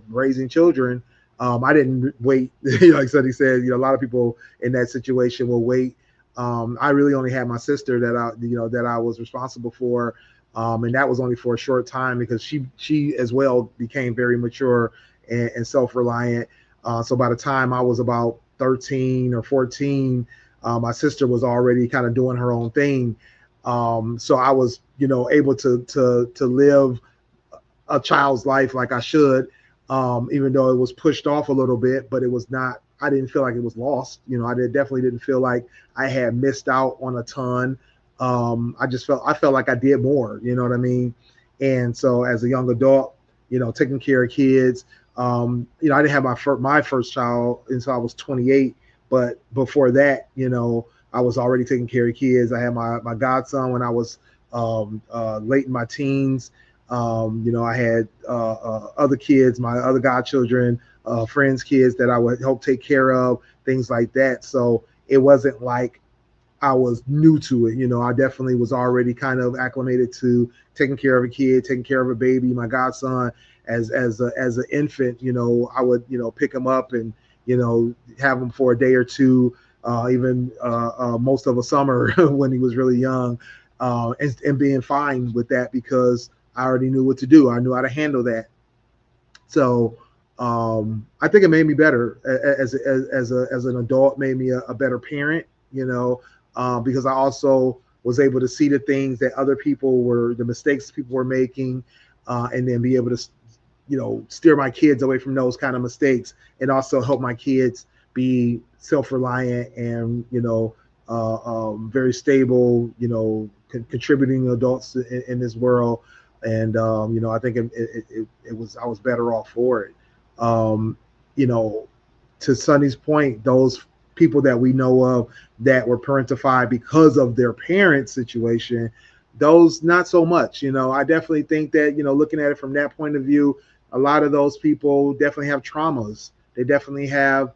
raising children, I didn't wait. Like Sonny said, a lot of people in that situation will wait. I really only had my sister that I was responsible for, and that was only for a short time because she as well became very mature and self-reliant. So by the time I was about 13 or 14, my sister was already kind of doing her own thing. So I was, able to live a child's life like I should, even though it was pushed off a little bit, but it was not. I didn't feel like it was lost. Definitely didn't feel like I had missed out on a ton. I felt like I did more. You know what I mean? And so as a young adult, taking care of kids. I didn't have my first child until I was 28, but before that, I was already taking care of kids. I had my godson when I was late in my teens. I had other kids, my other godchildren, friends' kids that I would help take care of, things like that. So it wasn't like I was new to it. I definitely was already kind of acclimated to taking care of a kid, taking care of a baby. My godson, as an infant, I would pick him up and have him for a day or two, even most of a summer when he was really young, and being fine with that because I already knew what to do. I knew how to handle that. So I think it made me better as an adult, made me a better parent, because I also was able to see the things that the mistakes people were making, and then be able to, steer my kids away from those kind of mistakes, and also help my kids be self-reliant and, very stable, contributing adults in this world. And I think I was better off for it. Um, you know, to Sonny's point, those people that we know of that were parentified because of their parents' situation, those not so much. I definitely think that, looking at it from that point of view, a lot of those people definitely have traumas. They definitely have,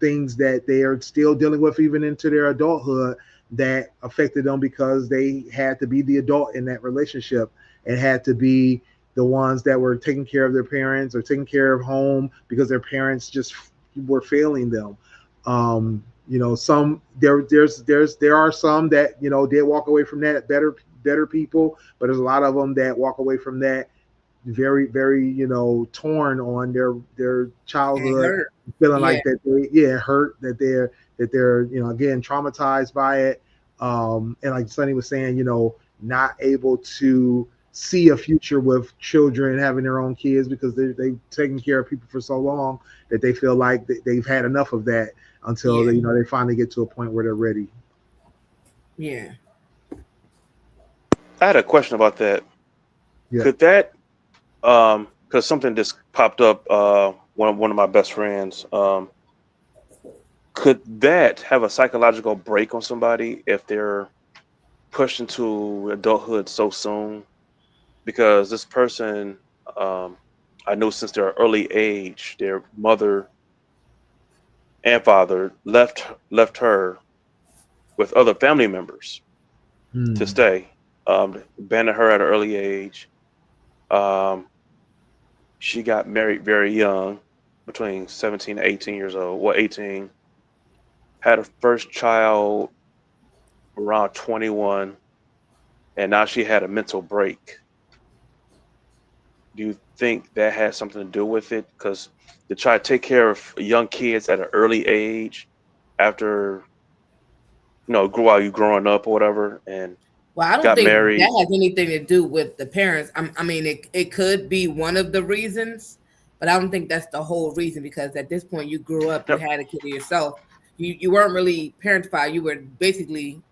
things that they are still dealing with even into their adulthood that affected them because they had to be the adult in that relationship and had to be the ones that were taking care of their parents or taking care of home because their parents just were failing them. Some there are some that did walk away from that better people, but there's a lot of them that walk away from that very very torn on their And childhood, hurt. feeling Yeah. like that they hurt, that they're again traumatized by it, and like Sonny was saying, not able to see a future with children having their own kids because they've taken care of people for so long that they feel like they've had enough of that until Yeah. they finally get to a point where they're ready. Yeah. I had a question about that. Yeah. Could that because something just popped up, one of my best friends, could that have a psychological break on somebody if they're pushed into adulthood so soon? Because this person, um, I know since their early age, their mother and father left her with other family members to Hmm. stay. Abandoned her at an early age. Um, she got married very young, between 17 and 18 years old. Well, 18. Had her first child around 21, and now she had a mental break. Do you think that has something to do with it? Because to try to take care of young kids at an early age, after while you growing up or whatever, and Well, I don't got think married. that has anything to do with the parents. I mean, it could be one of the reasons, but I don't think that's the whole reason because at this point you grew up, you Yep, had a kid yourself. You weren't really parentified. You were basically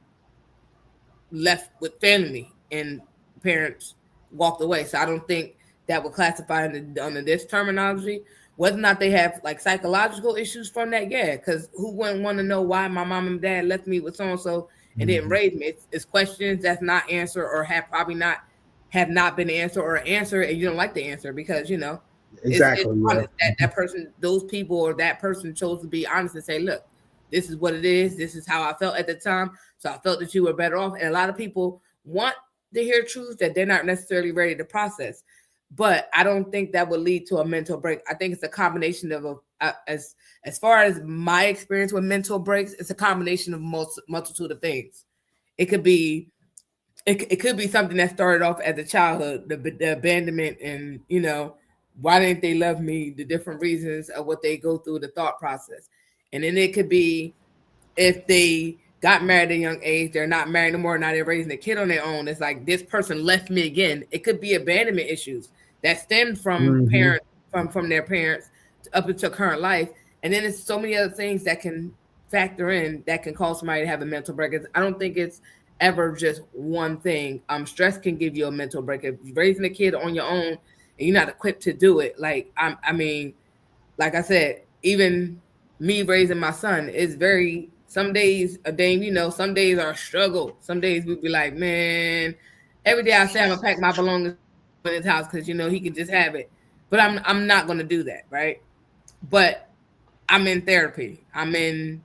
left with family and parents walked away. So I don't think that would classify under this terminology. Whether or not they have like psychological issues from that, yeah, because who wouldn't want to know why my mom and dad left me with so and so and didn't Mhm. raise me? It's questions that's not answered or have not been answered or answered, and you don't like the answer because it's Exactly. Yeah. honest that person, those people, or that person chose to be honest and say, look, this is what it is. This is how I felt at the time. So I felt that you were better off. And a lot of people want to hear truths that they're not necessarily ready to process. But I don't think that would lead to a mental break. I think it's a combination of as far as my experience with mental breaks, it's a combination of multitude of things. It could be it could be something that started off as a childhood, the abandonment, and why didn't they love me? The different reasons of what they go through, the thought process, and then it could be if they got married at a young age, they're not married no more, now they're raising a kid on their own. It's like this person left me again. It could be abandonment issues that stemmed from Hmm. parents from their parents up into current life. And then it's so many other things that can factor in that can cause somebody to have a mental break. I don't think it's ever just one thing. Stress can give you a mental break. If you're raising a kid on your own and you're not equipped to do it, I mean, like I said, even me raising my son is very some days a day, some days are a struggle. Some days we be like, man, every day I say I'm gonna pack my belongings in his house because he can just have it. But I'm not gonna do that, right? But I'm in therapy. I'm in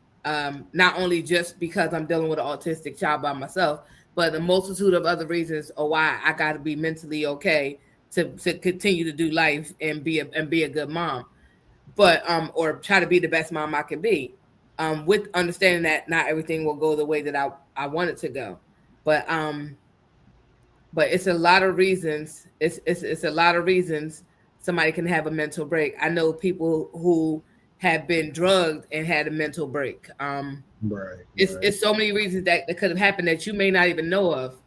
not only just because I'm dealing with an autistic child by myself, but a multitude of other reasons of why I got to be mentally okay to continue to do life and be a good mom, but or try to be the best mom I can be, with understanding that not everything will go the way that I want it to go, but it's a lot of reasons. It's a lot of reasons somebody can have a mental break. I know people who have been drugged and had a mental break. Right. Right. It's so many reasons that could have happened that you may not even know of.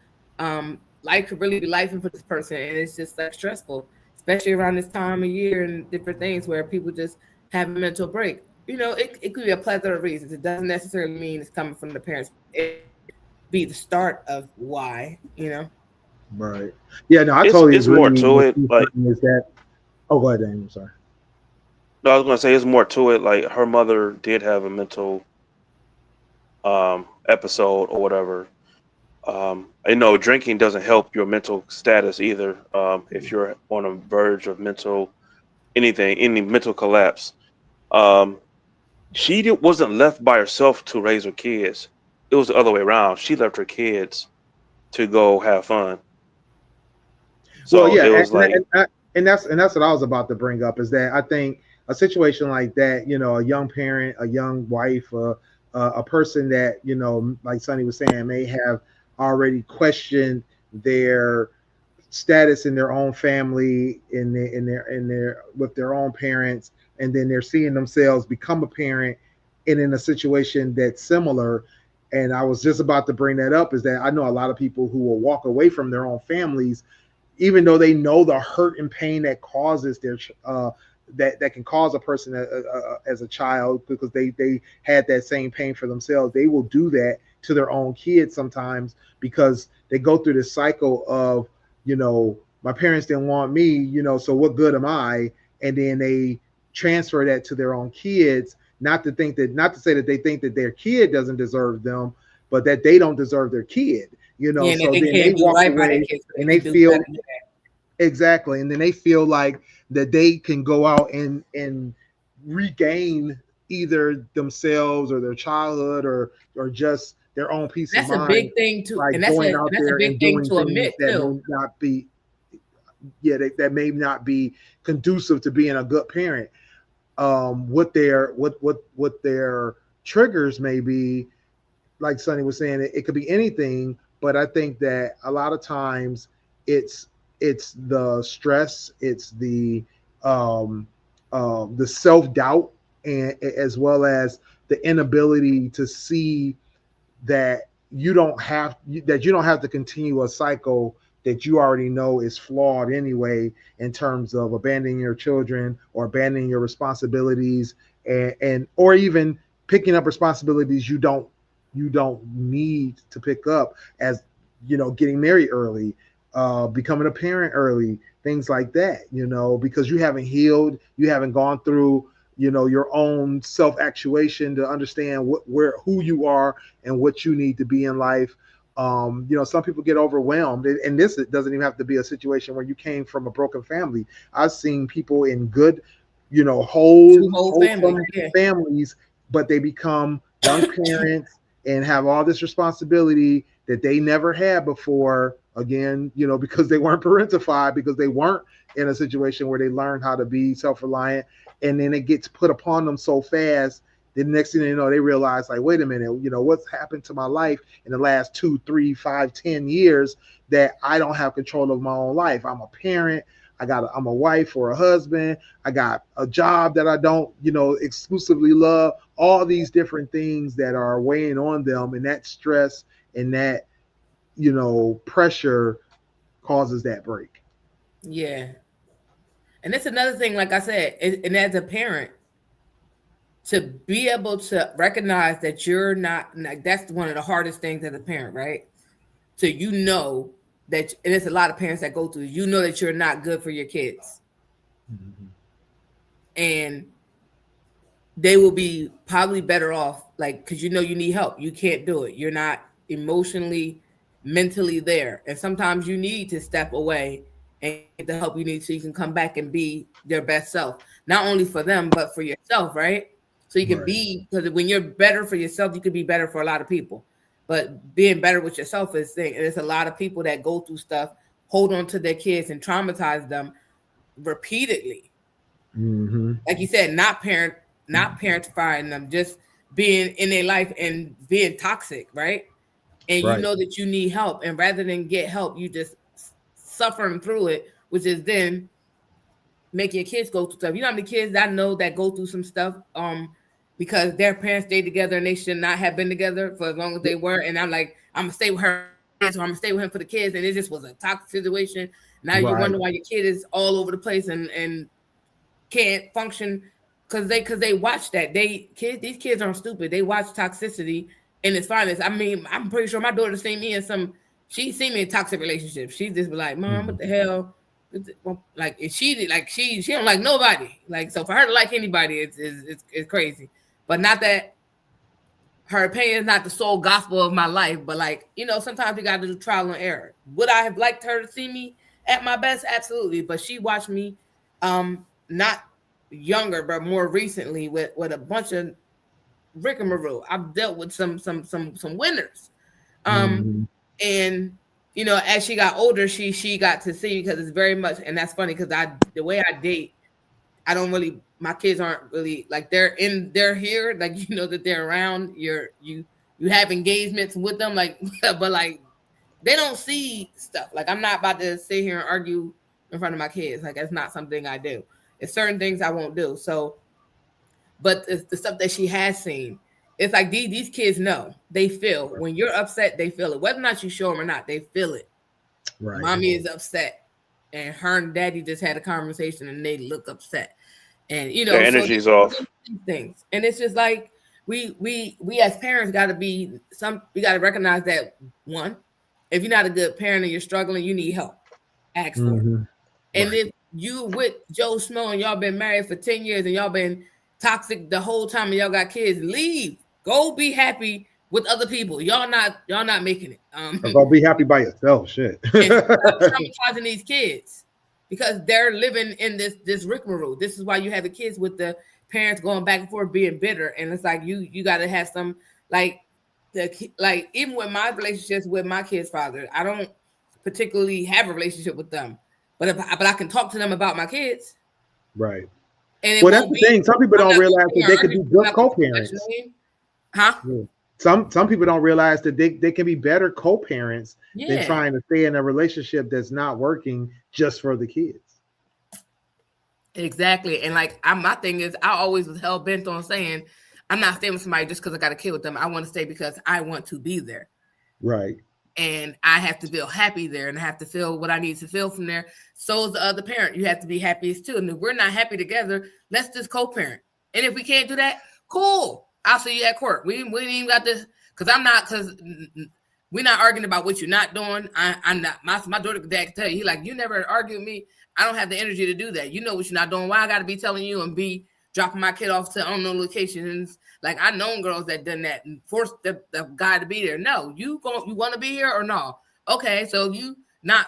Life could really be life for this person, and it's just like stressful, especially around this time of year and different things where people just have a mental break. It could be a plethora of reasons. It doesn't necessarily mean it's coming from the parents. It be the start of why. Right. Yeah. No, I it's totally it's more agree to with it. you. Like, Is that? Oh, go ahead, Daniel. I'm sorry. no, I was gonna say it's more to it. Like her mother did have a mental episode or whatever. Drinking doesn't help your mental status either. If you're on a verge of any mental collapse. Um, wasn't left by herself to raise her kids. It was the other way around. She left her kids to go have fun. Well, So yeah, it was like, and that's what I was about to bring up is that I think a situation like that, a young parent, a young wife, a person that like Sonny was saying, may have already questioned their status in their own family, in their with their own parents, and then they're seeing themselves become a parent and in a situation that's similar. And I was just about to bring that up is that I know a lot of people who will walk away from their own families even though they know the hurt and pain that causes that can cause a person as a child because they had that same pain for themselves. They will do that to their own kids sometimes because they go through this cycle of my parents didn't want me, so what good am I? And then they transfer that to their own kids. Not to say that they think that their kid doesn't deserve them, but that they don't deserve their kid. Yeah, and that So they then they can't do walk right by their away kids, so they and they can do better feel than that. exactly, and then they feel like that they can go out and regain either themselves or their childhood or just their own peace of That's a mind big thing too, by and going out that's a there big and thing doing to things admit that too. may not be that may not be conducive to being a good parent. what their triggers may be. Like Sonny was saying, it could be anything, but I think that a lot of times it's it's the stress, it's the self doubt, and as well as the inability to see that you don't have to continue a cycle that you already know is flawed anyway, in terms of abandoning your children or abandoning your responsibilities, and or even picking up responsibilities you don't need to pick up, as getting married early, becoming a parent early, things like that, because you haven't healed, you haven't gone through your own self actuation to understand who you are and what you need to be in life. Some people get overwhelmed, and this doesn't even have to be a situation where you came from a broken family. I've seen people in good, Two whole families. wholesome Yeah. families, but they become young parents and have all this responsibility that they never had before. Again, because they weren't parentified, because they weren't in a situation where they learned how to be self-reliant, and then it gets put upon them so fast. The next thing you know, they realize, like, wait a minute, what's happened to my life in the last 2, 3, 5, 10 years, that I don't have control of my own life. I'm a parent. I'm a wife or a husband. I got a job that I don't, exclusively love. All these different things that are weighing on them, and that stress and that, pressure causes that break. Yeah. And that's another thing, like I said, and as a parent, to be able to recognize that you're not, like, that's one of the hardest things as a parent, right? So that, and it's a lot of parents that go through, that you're not good for your kids. Mm-hmm. And they will be probably better off, like, because you need help. You can't do it. You're not emotionally, mentally there. And sometimes you need to step away and get the help you need so you can come back and be their best self. Not only for them, but for yourself, right? So you can Right. be, because when you're better for yourself, you can be better for a lot of people. But being better with yourself is thing. And there's a lot of people that go through stuff, hold on to their kids and traumatize them repeatedly, Mm-hmm. like you said, not parentifying them, just being in their life and being toxic, right? And you Right. know that you need help, and rather than get help, you just suffering through it, which is then making your kids go through stuff. You know how many kids I know that go through some stuff, because their parents stayed together and they should not have been together for as long as they were. And I'm like, I'm gonna stay with her for the kids, or I'm gonna stay with him for the kids, and it just was a toxic situation. Now you Right. wonder why your kid is all over the place and can't function because they watch that. These kids aren't stupid. They watch toxicity in its finest. I mean, I'm pretty sure my daughter seen me in some. She seen me in toxic relationships. She just be like, "Mom, what Mm-hmm. the hell?" Like, and she don't like nobody. Like, so for her to like anybody, it's crazy. But not that her opinion is not the sole gospel of my life. But, like, sometimes you got to do trial and error. Would I have liked her to see me at my best? Absolutely. But she watched me, not younger, but more recently with a bunch of rigmarole. I've dealt with some winners. Um, Mm-hmm. and as she got older, she got to see, because it's very much, and that's funny because the way I date, I don't really, my kids aren't really like, they're here, like, that they're around. You have engagements with them, like, but, like, they don't see stuff. Like, I'm not about to sit here and argue in front of my kids. Like, that's not something I do. It's certain things I won't do. So, but the stuff that she has seen, it's like these kids know. They feel when you're upset, they feel it. Whether or not you show them or not, they feel it. Right. Mommy is upset, and her and daddy just had a conversation, and they look upset, and Their so energy's off. these things, and it's just like we as parents got to we got to recognize that, one, if you're not a good parent and you're struggling, you need help. Ask for it. Mm-hmm. And Right. if you with Joe Schmo and y'all been married for 10 years and y'all been toxic the whole time and y'all got kids, leave. Go be happy with other people. Y'all not making it. Or go be happy by yourself. Shit. And stop traumatizing these kids, because they're living in this rigmarole. This is why you have the kids with the parents going back and forth being bitter. And it's like you got to have some, like, like, even with my relationships with my kids' father, I don't particularly have a relationship with them, but I can talk to them about my kids. Right. and it Well, that's won't the be. thing. Some people I'm don't not realize that gonna they could argue. be I'm good not gonna co-parents. professionally, huh? Yeah. Some people don't realize that they can be better co-parents than Yeah, trying to stay in a relationship that's not working just for the kids. exactly. And like, my thing is, I always was hell bent on saying, I'm not staying with somebody just because I got a kid with them. I want to stay because I want to be there. Right. And I have to feel happy there, and I have to feel what I need to feel from there. So is the other parent. You have to be happy too. And if we're not happy together, let's just co-parent. And if we can't do that, cool. I'll see you at court. We ain't even got this because we're not arguing about what you're not doing. I'm not. My daughter dad can tell you, he like, you never argue with me. I don't have the energy to do that. You know what you're not doing. Why I got to be telling you and be dropping my kid off to unknown locations? Like, I known girls that done that and forced the guy to be there. No, you want to be here or no? Okay, so you not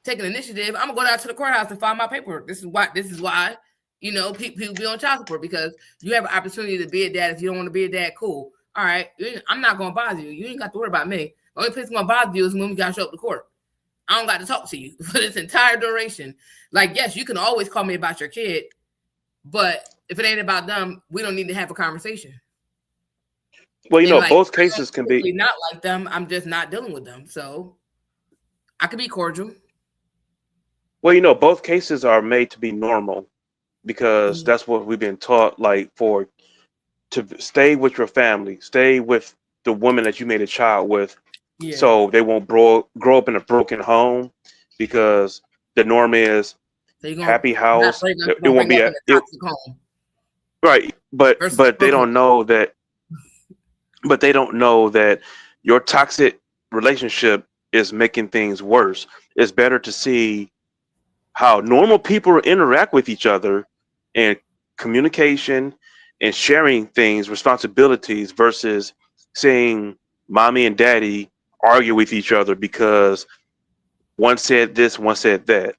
taking initiative. I'm gonna go down to the courthouse and file my paperwork. This is why people be on child support, because you have an opportunity to be a dad. If you don't want to be a dad, cool. All right, I'm not gonna bother you. You ain't got to worry about me. The only place I'm gonna bother you is when we gotta show up to court. I don't got to talk to you for this entire duration. Like, yes, you can always call me about your kid, but if it ain't about them, we don't need to have a conversation. Well, And like, both I cases don't can be. typically not like them. I'm just not dealing with them. So I could be cordial. Well, both cases are made to be normal because Mm, that's what we've been taught. Like to stay with your family, stay with the woman that you made a child with, yeah. so they won't grow up in a broken home, because the norm is So you're gonna happy not house. bring us It gonna won't bring be up a in a it toxic home right, but versus a but they broken don't know that. But they don't know that your toxic relationship is making things worse. It's better to see how normal people interact with each other, and communication and sharing things, responsibilities, versus seeing mommy and daddy argue with each other because one said this, one said that.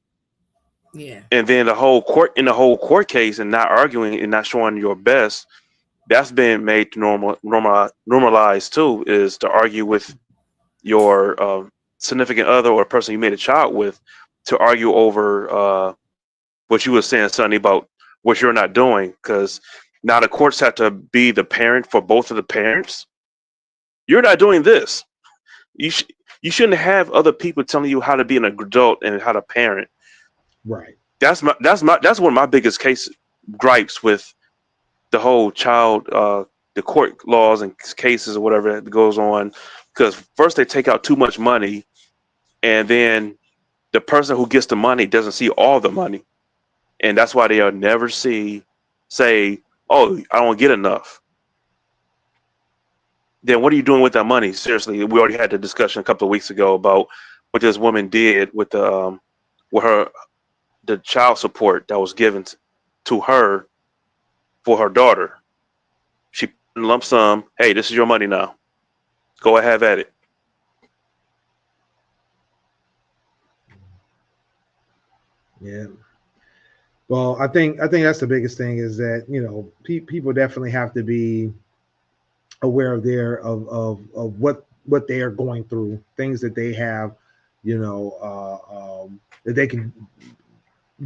home. Yeah. And then the whole court case, and not arguing and not showing your best, that's been made to normalized too, is to argue with your significant other or person you made a child with, to argue over what you were saying, Sonny, about what you're not doing, because now the courts have to be the parent for both of the parents. You're not doing this. You sh- you shouldn't have other people telling you how to be an adult and how to parent. Right. That's one of my biggest case gripes with the whole the court laws and cases or whatever that goes on, because first they take out too much money, and then the person who gets the money doesn't see all the money, and that's why they'll never say, oh, I don't get enough. Then what are you doing with that money? Seriously, we already had the discussion a couple of weeks ago about what this woman did with her the child support that was given to her for her daughter. She put in lump sum. Hey, this is your money now. Go ahead, have at it. Yeah. Well, I think that's the biggest thing is that people definitely have to be aware of what they are going through, things that they have, that they can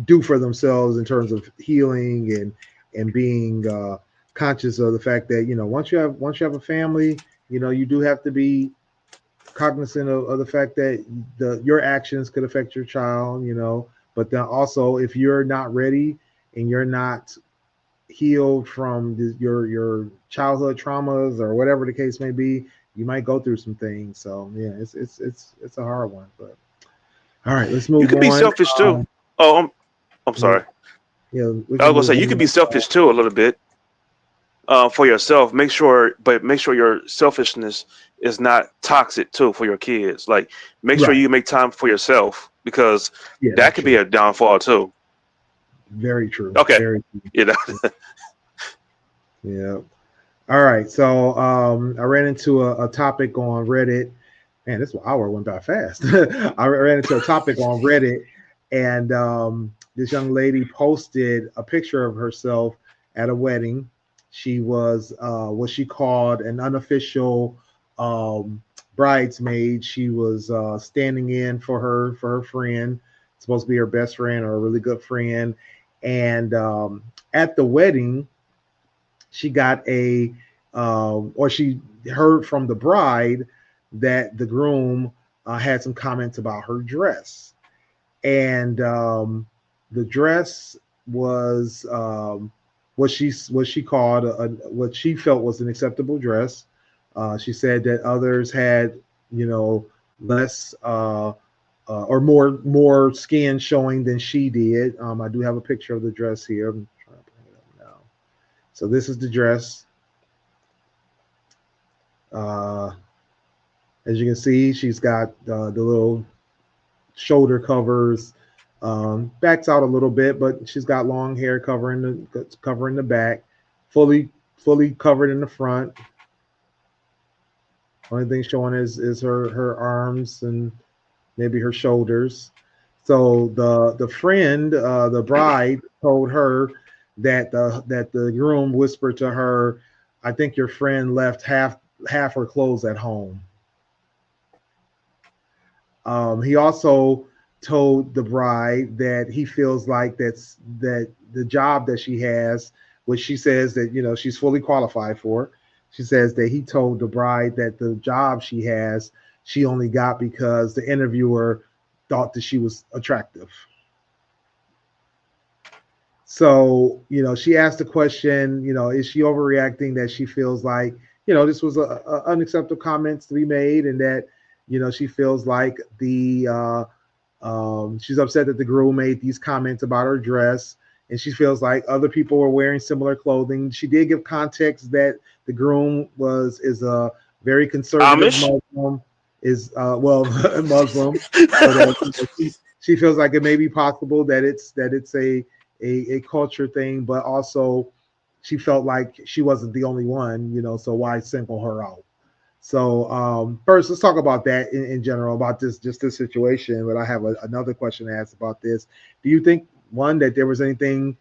do for themselves in terms of healing and being conscious of the fact that once you have a family, you do have to be cognizant of the fact that your actions could affect your child, but then also if you're not ready and you're not healed from your childhood traumas or whatever the case may be, you might go through some things. So yeah, it's a hard one. But all right, let's You move could be on. selfish too. Oh, I'm Yeah, sorry. yeah, we I can was gonna move say you could on. be selfish too a little bit, for yourself. Make sure your selfishness is not toxic too for your kids. Like, make sure Right. you make time for yourself, because Yeah, that that's could be true. a downfall too. Very true. Okay, Very true. you know. Yeah. All right. So I ran into a topic on Reddit. Man, this hour went by fast. I ran into a topic on Reddit, and this young lady posted a picture of herself at a wedding. She was what she called an unofficial um, bridesmaid. She was standing in for her friend, supposed to be her best friend or a really good friend. And at the wedding, she got or she heard from the bride that the groom had some comments about her dress, and the dress was what she called what she felt was an acceptable dress. She said that others had, less or more skin showing than she did. I do have a picture of the dress here. I'm trying to bring it up now. So this is the dress. Uh, as you can see, she's got the little shoulder covers, backs out a little bit, but she's got long hair covering the back, fully covered in the front. Only thing showing is her arms and maybe her shoulders. So the friend, the bride, told her that the groom whispered to her, "I think your friend left half her clothes at home." He also told the bride that he feels like that the job that she has, which she says that she's fully qualified for. She says that he told the bride that the job she has, she only got because the interviewer thought that she was attractive. So, she asked the question, is she overreacting, that she feels like, this was a unacceptable comments to be made, and that, she feels like she's upset that the groom made these comments about her dress, and she feels like other people were wearing similar clothing. She did give context that the groom is a very conservative Amish. Muslim, Muslim, so that she feels like it may be possible that it's a culture thing, but also she felt like she wasn't the only one, so why single her out? So first, let's talk about that in general, about this situation. But I have another question to ask about this. Do you think, one, that there was anything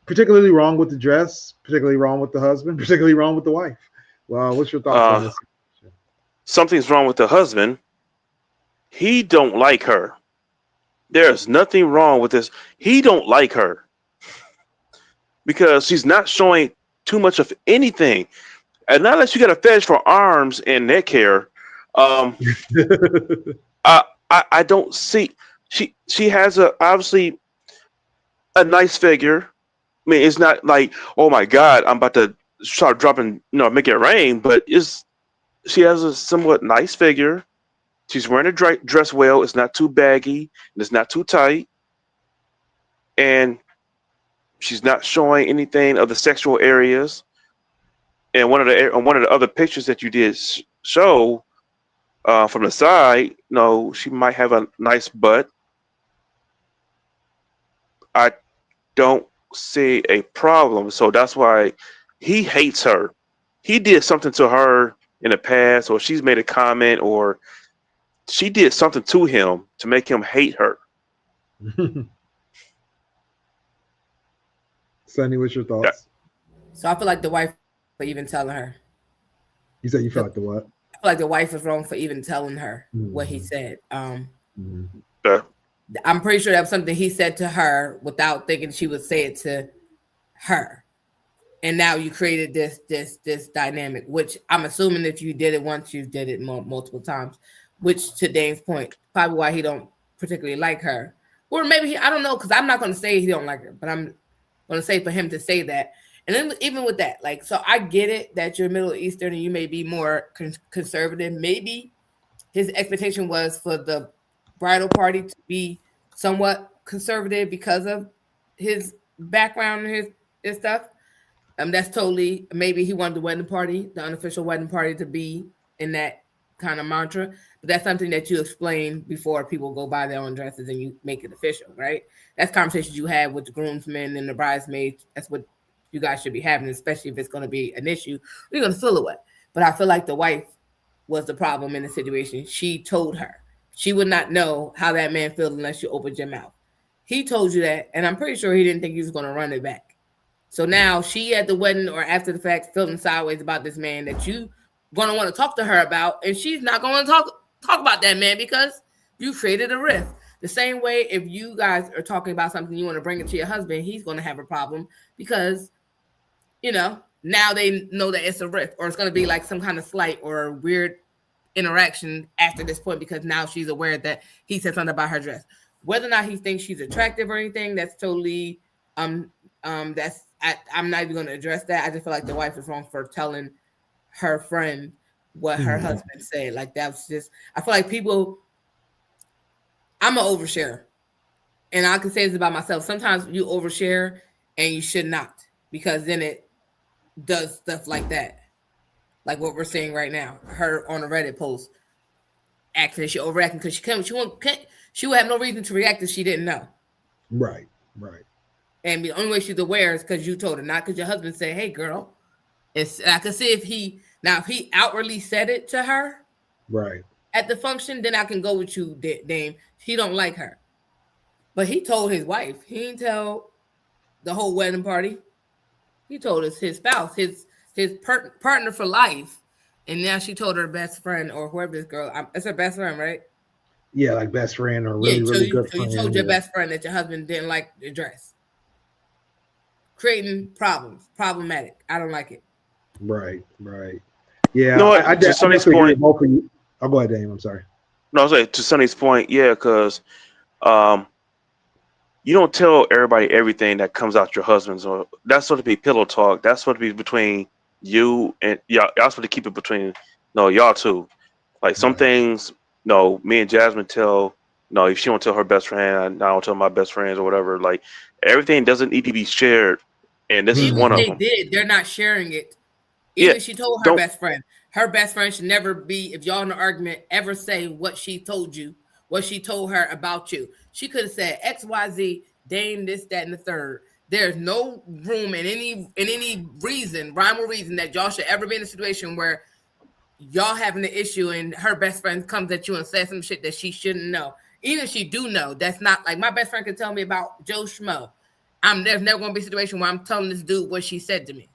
particularly wrong with the dress, particularly wrong with the husband, particularly wrong with the wife? Well, what's your thoughts on Uh, this? Something's wrong with the husband. He don't like her. There's nothing wrong with this. He don't like her because she's not showing too much of anything. And now that you got a fetish for arms and neck hair, um, I don't see. She has a obviously a nice figure. I mean, it's not like, oh my God, I'm about to start dropping, make it rain. But she has a somewhat nice figure. She's wearing a dress well. It's not too baggy and it's not too tight, and she's not showing anything of the sexual areas. And one of the other pictures that you did show from the side, she might have a nice butt. I don't see a problem. So that's why he hates her. He did something to her in the past, or she's made a comment, or she did something to him to make him hate her. Sunny, what's your That, thoughts? So I feel like the wife for even telling her. You said you felt like the what? I feel like the wife was wrong for even telling her what he Mm-hmm. said. Mm-hmm. that, I'm pretty sure that was something he said to her without thinking she would say it to her. And now you created this dynamic, which I'm assuming if you did it once, you did it multiple times. Which, to Dane's point, probably why he don't particularly like her, or maybe I don't know, because I'm not going to say he don't like her, but I'm going to say for him to say that. And then even with that, like, so I get it that you're Middle Eastern and you may be more conservative. Maybe his expectation was for the bridal party to be somewhat conservative because of his background and his stuff. That's totally, maybe he wanted the wedding party, the unofficial wedding party, to be in that kind of mantra. But that's something that you explain before people go buy their own dresses and you make it official, right? That's conversations you have with the groomsmen and the bridesmaids. That's what you guys should be having, especially if it's going to be an issue. You're going to silhouette. But I feel like the wife was the problem in the situation. She told her. She would not know how that man feels unless you opened your mouth. He told you that, and I'm pretty sure he didn't think he was going to run it back. So now she at the wedding or after the fact feeling sideways about this man that you gonna want to talk to her about, and she's not gonna talk about that man because you created a rift. The same way, if you guys are talking about something you want to bring it to your husband, he's going to have a problem because, now they know that it's a rift, or it's going to be like some kind of slight or weird interaction after this point because now she's aware that he said something about her dress. Whether or not he thinks she's attractive or anything, that's totally I'm not even going to address that. I just feel like the wife is wrong for telling her friend what her husband said. Like that's just, I feel like people. I'm an overshare, and I can say this about myself. Sometimes you overshare and you should not, because then it does stuff like that, like what we're seeing right now. Her on a Reddit post acting she overacting because she would have no reason to react if she didn't know. Right. And the only way she's aware is because you told her, not because your husband said, "Hey, girl." It's I can see if he outwardly said it to her, right, at the function, then I can go with you, Dame. He don't like her, but he told his wife. He didn't tell the whole wedding party. He told us his spouse, his partner for life, and now she told her best friend or whoever this girl. It's her best friend, right? Yeah, like best friend or Yeah. really, So really you, good so you friend. told your best friend that your husband didn't like the dress, creating problematic. I don't like it. Right. Yeah, You know what? I To Sonny's definitely agree point, with both of you. Oh, go ahead, Dame. I'm sorry. no, I was like to Sonny's point, yeah, because um, you don't tell everybody everything that comes out your husband's. Or that's supposed to be pillow talk. That's supposed to be between you and y'all. Y'all supposed to keep it between no y'all two. Like some Right. things, no, me and Jasmine tell. No, if she don't tell her best friend, I don't tell my best friends or whatever. Like everything doesn't need to be shared, and this is Even if one of they Mhm. them. did, they're not sharing it. Yeah, Even if she told her don't. best friend, her best friend should never be, if y'all in an argument, ever say what she told you, what she told her about you. She could have said XYZ, Dame, this, that, and the third. There's no room in any reason, rhyme or reason, that y'all should ever be in a situation where y'all having an issue and her best friend comes at you and says some shit that she shouldn't know. Even if she do know, that's not like my best friend could tell me about Joe Schmo. There's never gonna be a situation where I'm telling this dude what she said to me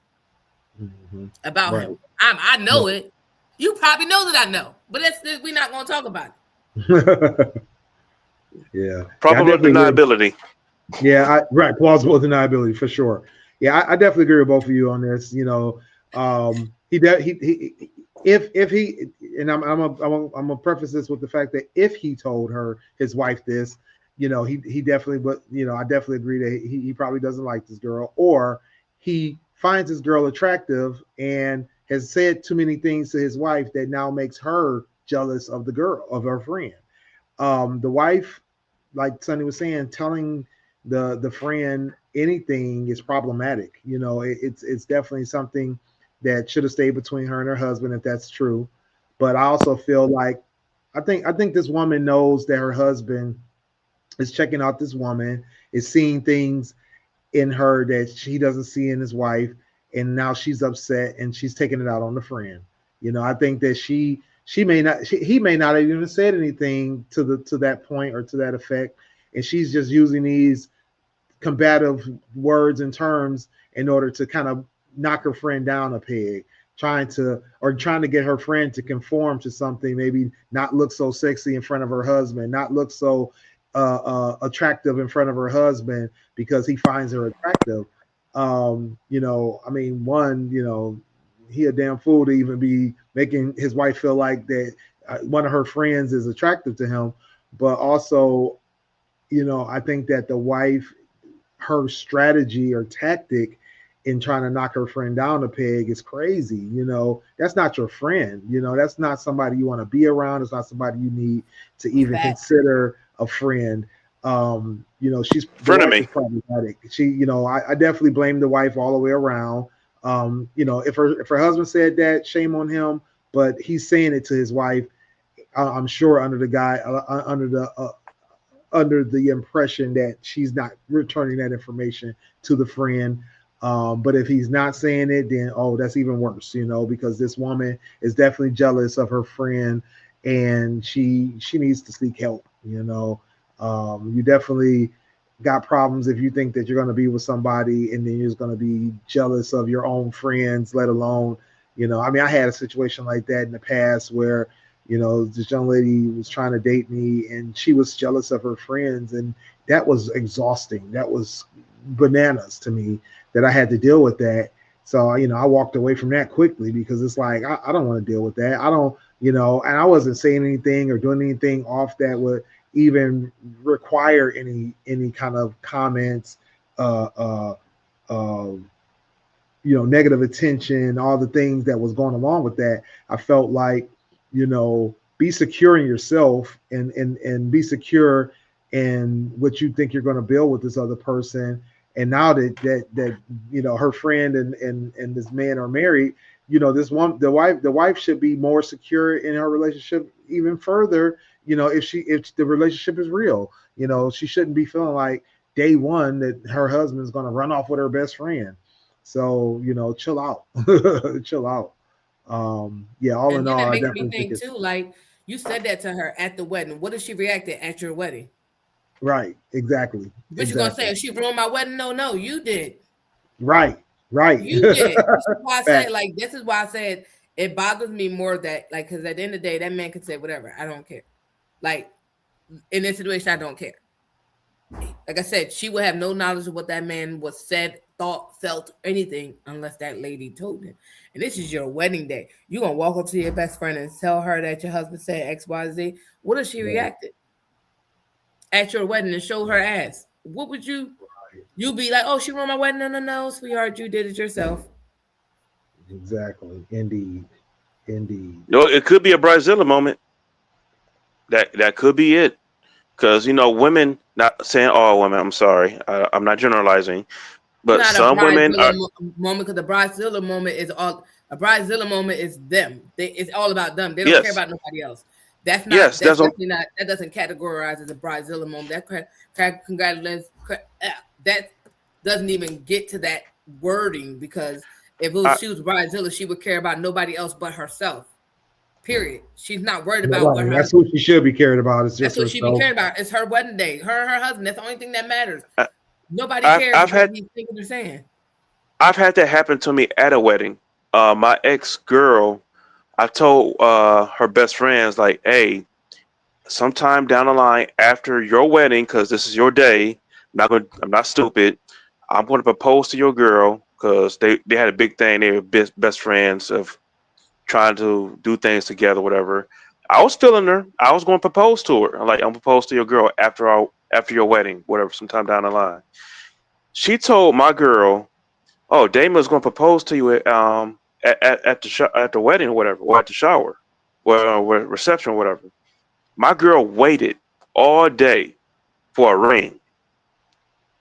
Mhm. about Right. him. I know it. You probably know that I know, but we're not going to talk about it. Yeah. I Probable definitely agree. deniability. Yeah, right. Plausible deniability for sure. Yeah, I definitely agree with both of you on this. He if he and I'm gonna preface this with the fact that if he told her his wife this, he definitely, but I definitely agree that he probably doesn't like this girl, or he finds this girl attractive and has said too many things to his wife that now makes her jealous of the girl, of her friend. The wife, like Sonny was saying, telling the friend anything is problematic. It's definitely something that should have stayed between her and her husband if that's true. But I also feel like I think this woman knows that her husband is checking out this woman, is seeing things in her that she doesn't see in his wife, and now she's upset and she's taking it out on the friend. I think that she may not he may not have even said anything to that point or to that effect, and she's just using these combative words and terms in order to kind of knock her friend down a peg, trying to get her friend to conform to something, maybe not look so sexy in front of her husband, not look so attractive in front of her husband because he finds her attractive. I mean, one, he a damn fool to even be making his wife feel like that one of her friends is attractive to him. But also, I think that the wife, her strategy or tactic in trying to knock her friend down a peg is crazy. That's not your friend. That's not somebody you want to be around. It's not somebody you need to even Fact. consider a friend. The wife is Frenemy. problematic. I definitely blame the wife all the way around. If her husband said that, shame on him. But he's saying it to his wife. I'm sure under the impression that she's not returning that information to the friend. But if he's not saying it, then that's even worse, because this woman is definitely jealous of her friend, and she needs to seek help. You definitely got problems if you think that you're going to be with somebody and then you're just going to be jealous of your own friends, let alone, I mean, I had a situation like that in the past where This young lady was trying to date me, and she was jealous of her friends, and that was exhausting. That was bananas to me that I had to deal with that. So I walked away from that quickly because it's like I don't want to deal with that. I don't, and I wasn't saying anything or doing anything off that would even require any kind of comments, uh, uh, uh, negative attention, all the things that was going along with that. I felt like, be secure in yourself and be secure in what you think you're going to build with this other person. And now that her friend and this man are married, this one the wife should be more secure in her relationship even further. If the relationship is real, she shouldn't be feeling like day one that her husband's going to run off with her best friend. So, chill out. Chill out. Yeah, all And in then all, that I makes me definitely think think it's too, like you said that to her at the wedding. What if she reacted at your wedding? right. Exactly. What you gonna say? Exactly. If she ruined my wedding? No, no, you did. Right. Right. You did. This is why I said, Facts. like, this is why I said it bothers me more that, like, because at the end of the day, that man could say whatever. I don't care. Like, in this situation, I don't care. Like I said, she would have no knowledge of what that man was said, thought, felt, anything unless that lady told him. And this is your wedding day. You gonna walk up to your best friend and tell her that your husband said X, Y, Z. What if she Right. reacted at your wedding and showed her ass? What would you? You be like, oh, she ruined my wedding? No, no, no, sweetheart, you did it yourself. Exactly. Indeed. Indeed. It could be a Bridezilla moment. That could be it. Because women, not saying all women. I'm sorry. I'm not generalizing, It's but not a some women bridezilla are. moment because the bridezilla moment is all a bridezilla moment is them. It's all about them. They don't care Yes, about nobody else. That's not. yes. That's That's what. definitely not. That doesn't categorize as a bridezilla moment. Congratulations. That doesn't even get to that wording because if I, she was bridezilla, she would care about nobody else but herself. Period. She's not worried about what Right. her That's husband. what she should be caring about. It's That's just what she be herself. caring about. It's her wedding day. Her and her husband. That's the only thing that matters. I Nobody I've cares I've what had he's thinking or saying. I've had that happen to me at a wedding. My ex girl, I told her best friends like, hey, sometime down the line after your wedding, because this is your day. I'm not stupid. I'm going to propose to your girl because they had a big thing. They were best friends of trying to do things together, whatever. I was feeling her. I was going to propose to her. I'm like, I'm propose to your girl after your wedding, whatever, sometime down the line. She told my girl, "Oh, Damon's going to propose to you at the wedding or whatever, or at the shower, or reception or whatever." My girl waited all day for a ring.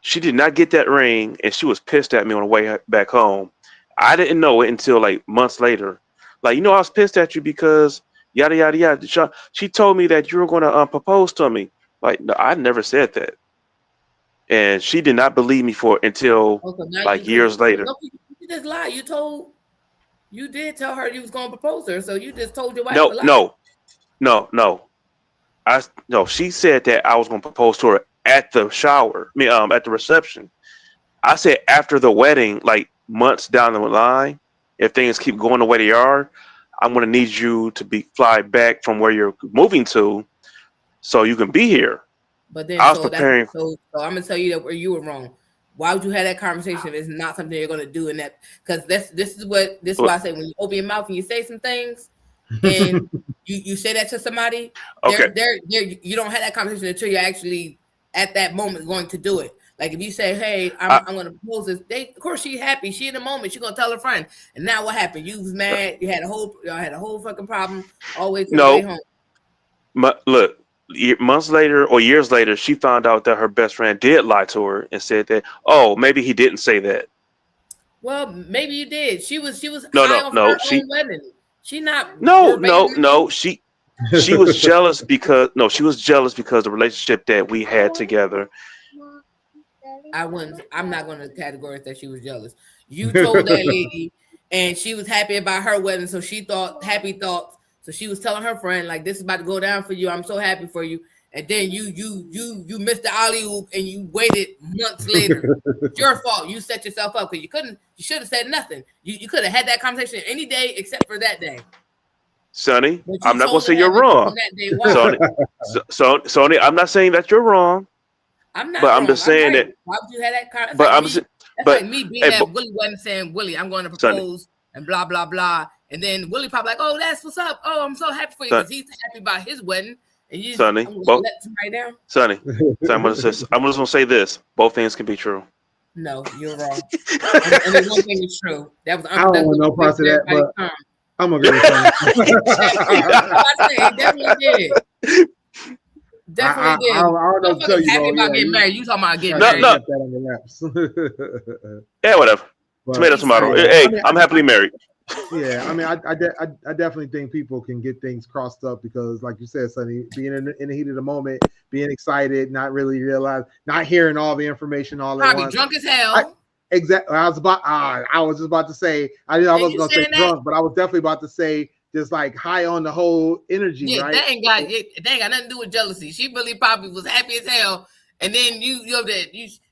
She did not get that ring, and she was pissed at me on the way back home. I didn't know it until like months later. Like, I was pissed at you because yada yada yada. She told me that you were going to propose to me. Like, no, I never said that, and she did not believe me for until Oh, so now like you years later. no, you just lied. You did tell her you was gonna propose to her, so you just told your wife a No, lie. no, no, no. No. She said that I was going to propose to her at the shower. I mean, at the reception. I said after the wedding, like months down the line, if things keep going the way they are, I'm gonna need you to be fly back from where you're moving to, so you can be here. But then I was so that's preparing. so I'm gonna tell you that where you were wrong. Why would you have that conversation if it's not something you're gonna do in that? Because this is why I say when you open your mouth and you say some things and you say that to somebody, Okay, they're you don't have that conversation until you're actually at that moment going to do it. Like if you say, "Hey, I, I'm gonna propose this," of course she's happy. She in the moment. She's gonna tell her friend. And now what happened? You was mad. Y'all had a whole fucking problem all the way to the way no, home. look. Months later or years later, she found out that her best friend did lie to her and said that, oh, maybe he didn't say that. Well, maybe you did. She was No, high no, off no. her own wedding. She not No, verbatim. no, no. She was jealous because no, she was jealous because the relationship that we had together. I wouldn't. I'm not going to categorize that she was jealous. You told that lady, and she was happy about her wedding, so she thought happy thoughts. So she was telling her friend like, "This is about to go down for you. I'm so happy for you." And then you missed the alley oop, and you waited months later. It's your fault. You set yourself up because you couldn't. You should have said nothing. You could have had that conversation any day except for that day. Sonny, But I'm you not gonna told say her you're that wrong. from that day. Why? Sonny, Sonny, I'm not saying that you're wrong, I'm but not I'm wrong. just I'm saying right. that. Why would you have that car? That's But like I'm me. just, That's but like me being hey, that Willie wasn't saying, Willie, I'm going to Sonny, propose and blah blah blah. And then Willie probably like, oh, that's what's up. Oh, I'm so happy for you son, because he's happy about his wedding. And you, Sonny, I'm gonna both let somebody down. Sonny. So I'm just gonna say this: both things can be true. No, you're wrong. Only one thing is true. That was I don't unproductive. want no parts of that, Everybody's but time. I'm gonna agree with Sonny. I say it definitely did. Definitely I did. don't know what to tell Motherfuckers you, happy bro. about Yeah, getting you married. You talking about getting try No, to married? no, keep that on the laps. yeah, whatever. But Tomato, He's so tomato. yeah, Hey, I mean, I'm happily married. yeah, I mean, I definitely think people can get things crossed up because, like you said, Sonny, being in the heat of the moment, being excited, not really realize, not hearing all the information all at probably once. drunk as hell. Exactly. I was just about to say. I And wasn't you gonna say saying that? drunk, but I was definitely about to say just like high on the whole energy, Yeah, right? that ain't got nothing to do with jealousy. She really probably was happy as hell. And then you over there,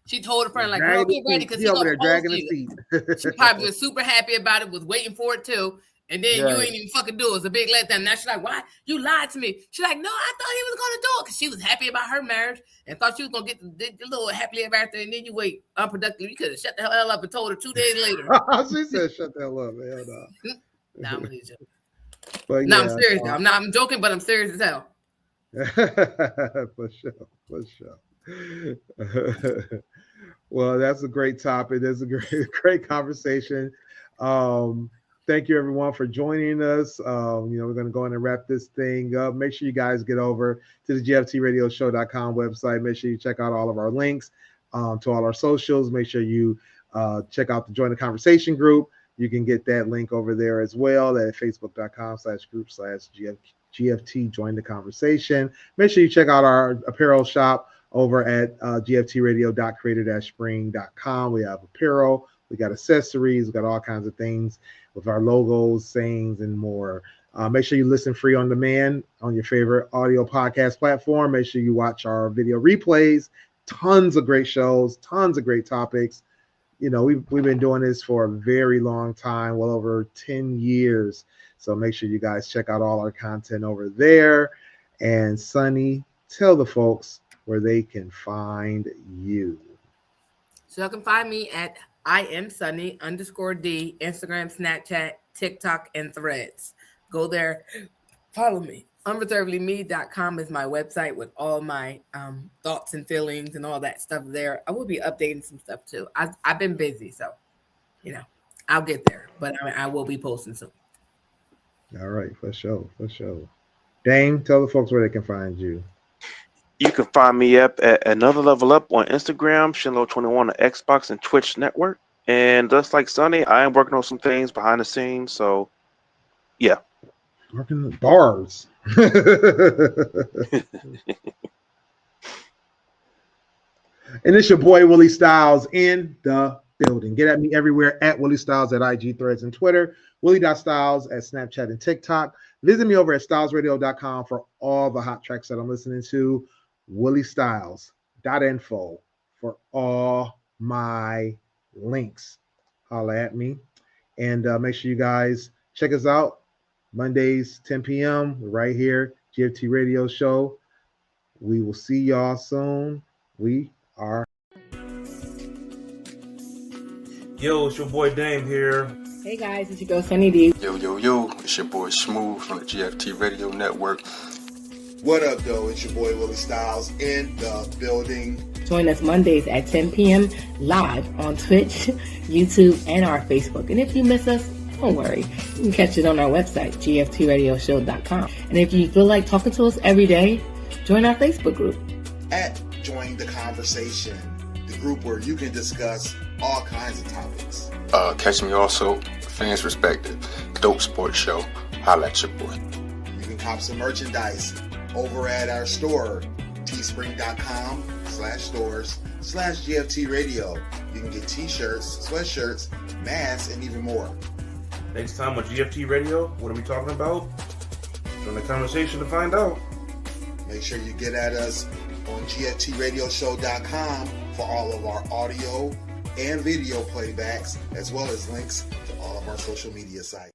she told her friend like, "Girl, Dragging the get ready feet. because He he over gonna there propose dragging to his you." feet. She probably was super happy about it, was waiting for it too. And then you Right. ain't even fucking do it. It's a big letdown. Now she's like, "Why you lied to me?" She's like, "No, I thought he was gonna do it because she was happy about her marriage and thought she was gonna get the little happily ever after." And then you wait unproductive. You could have shut the hell up and told her 2 days later. She said, "Shut the hell up, hell no." Nah, I'm leaving. But No, I'm yeah, serious. I'm joking, but I'm serious as hell. for sure. Well, that's a great topic. That's a great conversation. Thank you everyone for joining us. We're going to go in and wrap this thing up. Make sure you guys get over to the gftradioshow.com website. Make sure you check out all of our links to all our socials. Make sure you check out the Join the Conversation group. You can get that link over there as well at facebook.com/group/GFT Join the Conversation. Make sure you check out our apparel shop over at gftradio.creator-spring.com. We have apparel, we got accessories, we got all kinds of things with our logos, sayings, and more. Make sure you listen free on demand on your favorite audio podcast platform. Make sure you watch our video replays. Tons of great shows, tons of great topics. We've been doing this for a very long time, well over 10 years. So make sure you guys check out all our content over there. And Sonny, tell the folks where they can find you. So you can find me at IamSunny_D, Instagram, Snapchat, TikTok, and Threads. Go there, follow me. Unreservedlyme.com is my website with all my thoughts and feelings and all that stuff there. I will be updating some stuff too. I've been busy, so I'll get there, but I will be posting soon. All right, for sure. Dame, tell the folks where they can find you. You can find me up at Another Level Up on Instagram, Shinlo21 on Xbox and Twitch Network. And just like Sonny, I am working on some things behind the scenes. So, yeah. Working the bars. And it's your boy, Willie Styles, in the building. Get at me everywhere at Willie Styles at IG, Threads, and Twitter. Willie.Styles at Snapchat and TikTok. Visit me over at stylesradio.com for all the hot tracks that I'm listening to. WillieStyles.info for all my links. Holla at me. And make sure you guys check us out Mondays, 10 p.m. right here, GFT Radio Show. We will see y'all soon. We are. Yo, it's your boy Dame here. Hey guys, it's your girl Sunny D. Yo, it's your boy Smooth from the GFT Radio Network. What up, though? It's your boy Willie Styles in the building. Join us Mondays at 10 p.m. live on Twitch, YouTube, and our Facebook. And if you miss us, don't worry. You can catch it on our website, gftradioshow.com. And if you feel like talking to us every day, join our Facebook group. At Join the Conversation, the group where you can discuss all kinds of topics. Catch me also, Fans Respected, Dope Sports Show. Holla at your boy. You can cop some merchandise over at our store, teespring.com/stores/GFT Radio. You can get t-shirts, sweatshirts, masks, and even more. Next time on GFT Radio, what are we talking about? Join the conversation to find out. Make sure you get at us on gftradioshow.com for all of our audio and video playbacks, as well as links to all of our social media sites.